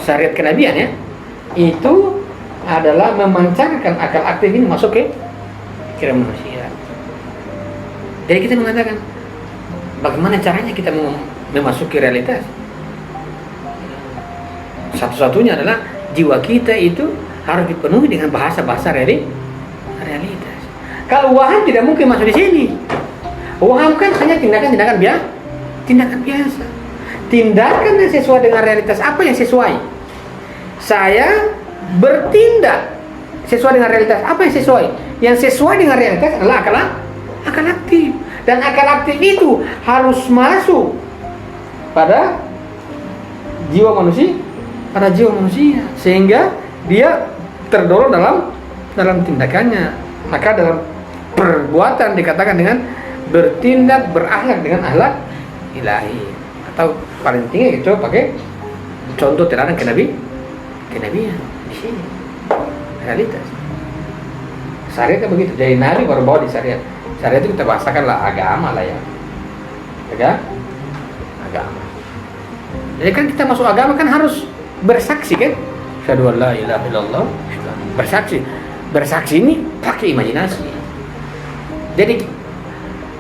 syariat kenabian ya, itu adalah memancarkan akal aktif ini masuk ke pikiran manusia. Jadi kita mengatakan bagaimana caranya kita memasuki realitas? Satu-satunya adalah jiwa kita itu harus dipenuhi dengan bahasa-bahasa realitas. Kalau waham tidak mungkin masuk di sini. Waham kan hanya tindakan biasa. Tindakan yang sesuai dengan realitas. Apa yang sesuai? Saya bertindak sesuai dengan realitas. Apa yang sesuai? Yang sesuai dengan realitas adalah akal aktif. Dan akal aktif itu harus masuk pada jiwa manusia, sehingga dia terdorong dalam tindakannya. Maka dalam perbuatan dikatakan dengan bertindak berakhlak dengan akhlak ilahi, atau paling tinggi itu pakai contoh teladan kenabian di sini realitas. Syariat kan begitu. Jadi Nabi baru bawa di syariat. Syariat itu kita bahasakan lah agama lah ya. Agama. Jadi kan kita masuk agama kan harus bersaksi kan? Asyhadu an la ilaha illallah. Bersaksi ini pakai imajinasi.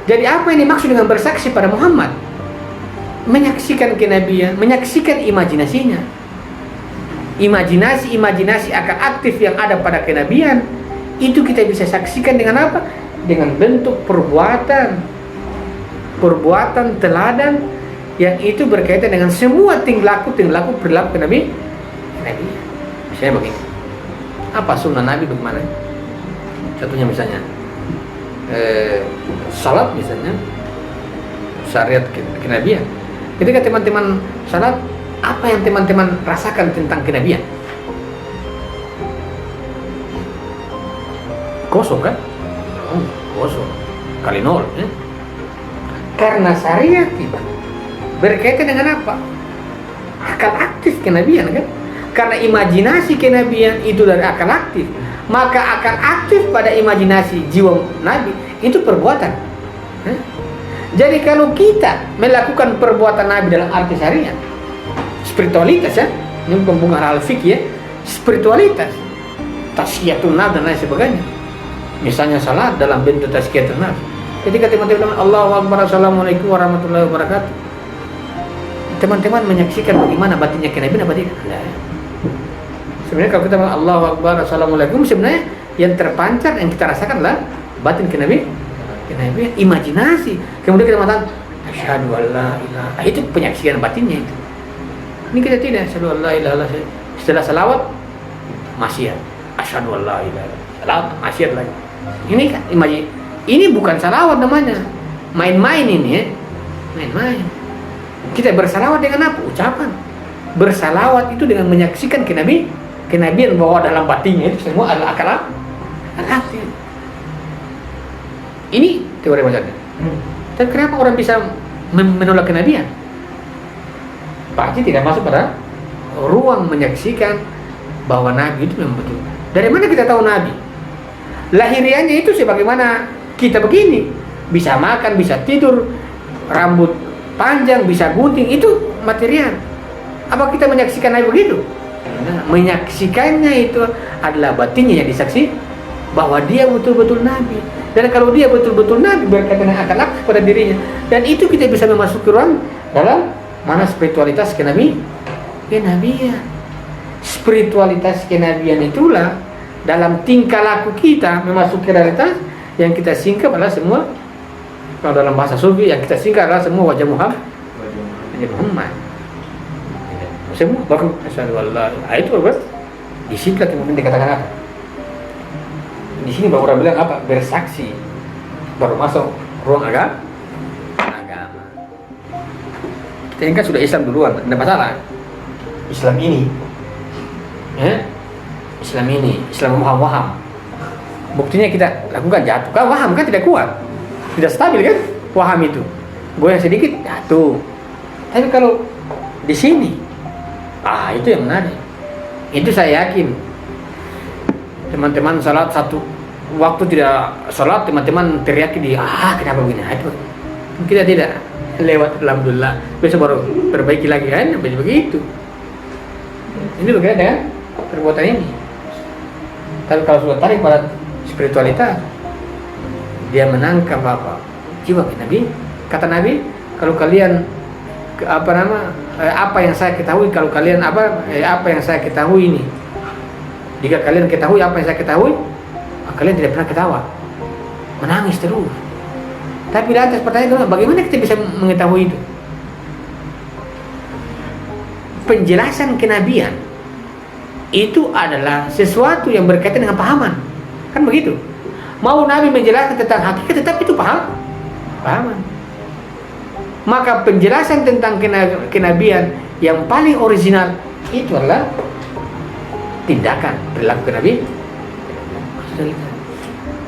Jadi apa yang dimaksud dengan bersaksi pada Muhammad? Menyaksikan kenabian, menyaksikan imajinasinya. Imajinasi akal aktif yang ada pada kenabian itu kita bisa saksikan dengan apa? Dengan bentuk perbuatan teladan yang itu berkaitan dengan semua tinglaku perilaku kenabian. Misalnya begini, apa sunnah Nabi bagaimana? Contohnya misalnya salat misalnya, syariat kenabian. Ketika teman-teman salat, apa yang teman-teman rasakan tentang kenabian? Kosong kan? Kosong. Kali nol ya? Karena syariat itu berkaitan dengan apa? Akal aktif kenabian kan? Karena imajinasi kenabian itu dari akal aktif, maka akal aktif pada imajinasi jiwa Nabi itu perbuatan. Jadi kalau kita melakukan perbuatan Nabi dalam arti syariat, spiritualitas ya, ini bukan hal fikih ya, spiritualitas, tasqiyatun nafs dan lain sebagainya. Misalnya salat dalam bentuk tazkiyatun nafs. Ketika teman-teman Allahu Akbar, Assalamualaikum warahmatullahi wabarakatuh, teman-teman menyaksikan bagaimana batinnya kenabian apa tidak? Sebenarnya kalau kita bilang Allahu Akbar, Assalamualaikum, sebenarnya yang terpancar, yang kita rasakan adalah batin kenabian, imajinasi. Kemudian kita mengatakan asyhadu an la ilaha, itu penyaksikan batinnya itu. Ini kita tidak, asyhadu an la ilaha illallah. Setelah salawat maksiat, asyhadu an la ilaha illallah. Salawat maksiat lagi. Ini kan ini bukan salawat namanya. Main-main ini ya. Main-main. Kita bersalawat dengan apa? Ucapan. bersalawat itu dengan menyaksikan kenabian bahwa dalam batinnya itu semua adalah akal. Ini teori maksudnya. Dan kenapa orang bisa menolak kenabian? Pasti tidak masuk pada ruang menyaksikan bahwa Nabi itu memang betul. Dari mana kita tahu Nabi? Lahiriannya itu sebagaimana kita begini, bisa makan, bisa tidur, rambut panjang, bisa gunting, itu material. Apa kita menyaksikan Nabi begitu? Nah, menyaksikannya itu adalah batinnya yang disaksi bahwa dia betul-betul Nabi. Dan kalau dia betul-betul Nabi berkaitan dengan akal pada dirinya, dan itu kita bisa memasuki ruang dalam mana spiritualitas kenabian. Spiritualitas kenabian itulah dalam tingkah laku kita memasuki realitas yang kita singkap adalah semua, kalau dalam bahasa sufi yang kita singkap adalah semua wajah Muhammad. Semua bahkan asyhadu alla itu apa? Di situ kemudian dikatakan apa? Di sini baru orang bilang apa? Bersaksi. Baru masuk ruang agama. Kita kan sudah Islam duluan, tidak masalah. Islam ini, Islam waham. Buktinya kita lakukan jatuh. Kan waham kan tidak kuat, tidak stabil kan? Waham itu, goyang sedikit jatuh. Tapi kalau di sini, itu yang menarik. Itu saya yakin. Teman-teman salat satu waktu tidak salat, teman-teman teriak kenapa begini? Itu kita tidak lewat, alhamdulillah. Besok baru perbaiki lagi kan, begitu. Ini berkaitan dengan perbuatan ini. Tapi kalau sudah tarik pada spiritualitas, dia menangkap apa? Jiwa Nabi. Kata Nabi, kalau kalian apa yang saya ketahui, kalau kalian apa yang saya ketahui ini, jika kalian ketahui apa yang saya ketahui, kalian tidak pernah ketawa, menangis terus. Tapi di atas pertanyaan, bagaimana kita bisa mengetahui itu? Penjelasan kenabian itu adalah sesuatu yang berkaitan dengan pahaman, kan begitu? Mau Nabi menjelaskan tentang hakikat, tetap itu pahaman. Maka penjelasan tentang kenabian yang paling original itu adalah tindakan perilaku Nabi.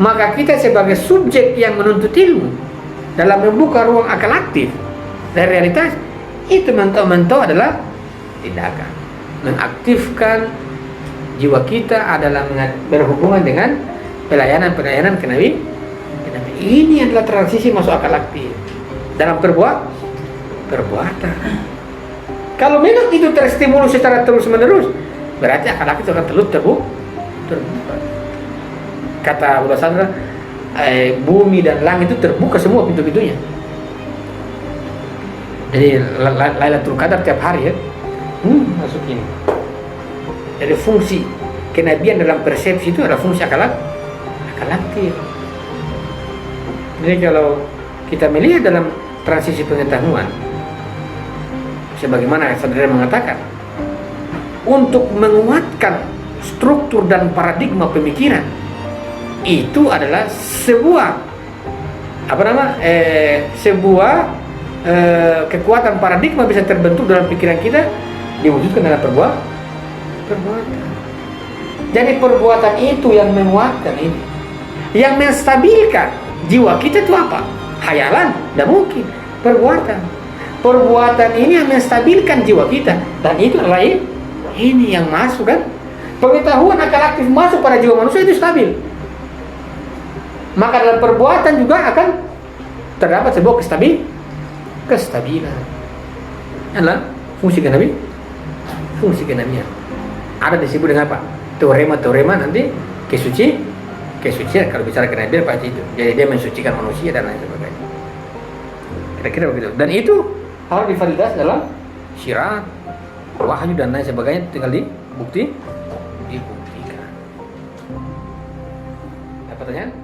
Maka kita sebagai subjek yang menuntut ilmu dalam membuka ruang akal aktif dari realitas itu mentok-mentok adalah tindakan, mengaktifkan jiwa kita adalah berhubungan dengan pelayanan ke Nabi. Ini adalah transisi masuk akal aktif dalam perbuatan. Kalau memang itu terstimulus secara terus menerus, berarti akal aktif akan terus terbuka. Kata Abu Sandra, bumi dan langit itu terbuka semua pintu-pintunya. Jadi Lailatul Qadar tiap hari ya, masuk ini. Jadi fungsi kenabian dalam persepsi itu adalah fungsi akal aktif. Jadi kalau kita melihat dalam transisi pengetahuan, sebagaimana saudara mengatakan, untuk menguatkan struktur dan paradigma pemikiran, itu adalah sebuah kekuatan paradigma bisa terbentuk dalam pikiran kita, diwujudkan dalam perbuatan. Jadi perbuatan itu yang menguatkan ini, yang menstabilkan jiwa kita itu apa? Hayalan? Tidak mungkin. Perbuatan ini yang menstabilkan jiwa kita, dan itu adalah ini yang masuk kan? Pengetahuan akal aktif masuk pada jiwa manusia itu stabil. Maka dalam perbuatan juga akan terdapat sebuah kestabilan. Adalah fungsi kenabian. Ada disebut dengan apa? Teorema nanti kesucian. Kalau bicara kenabian pasti itu. Jadi dia mensucikan manusia dan lain sebagainya. Kira-kira begitu. Dan itu harus divalidasi dalam syirat, wahyu dan lain sebagainya. Tinggal dibuktikan. Apa pertanyaan?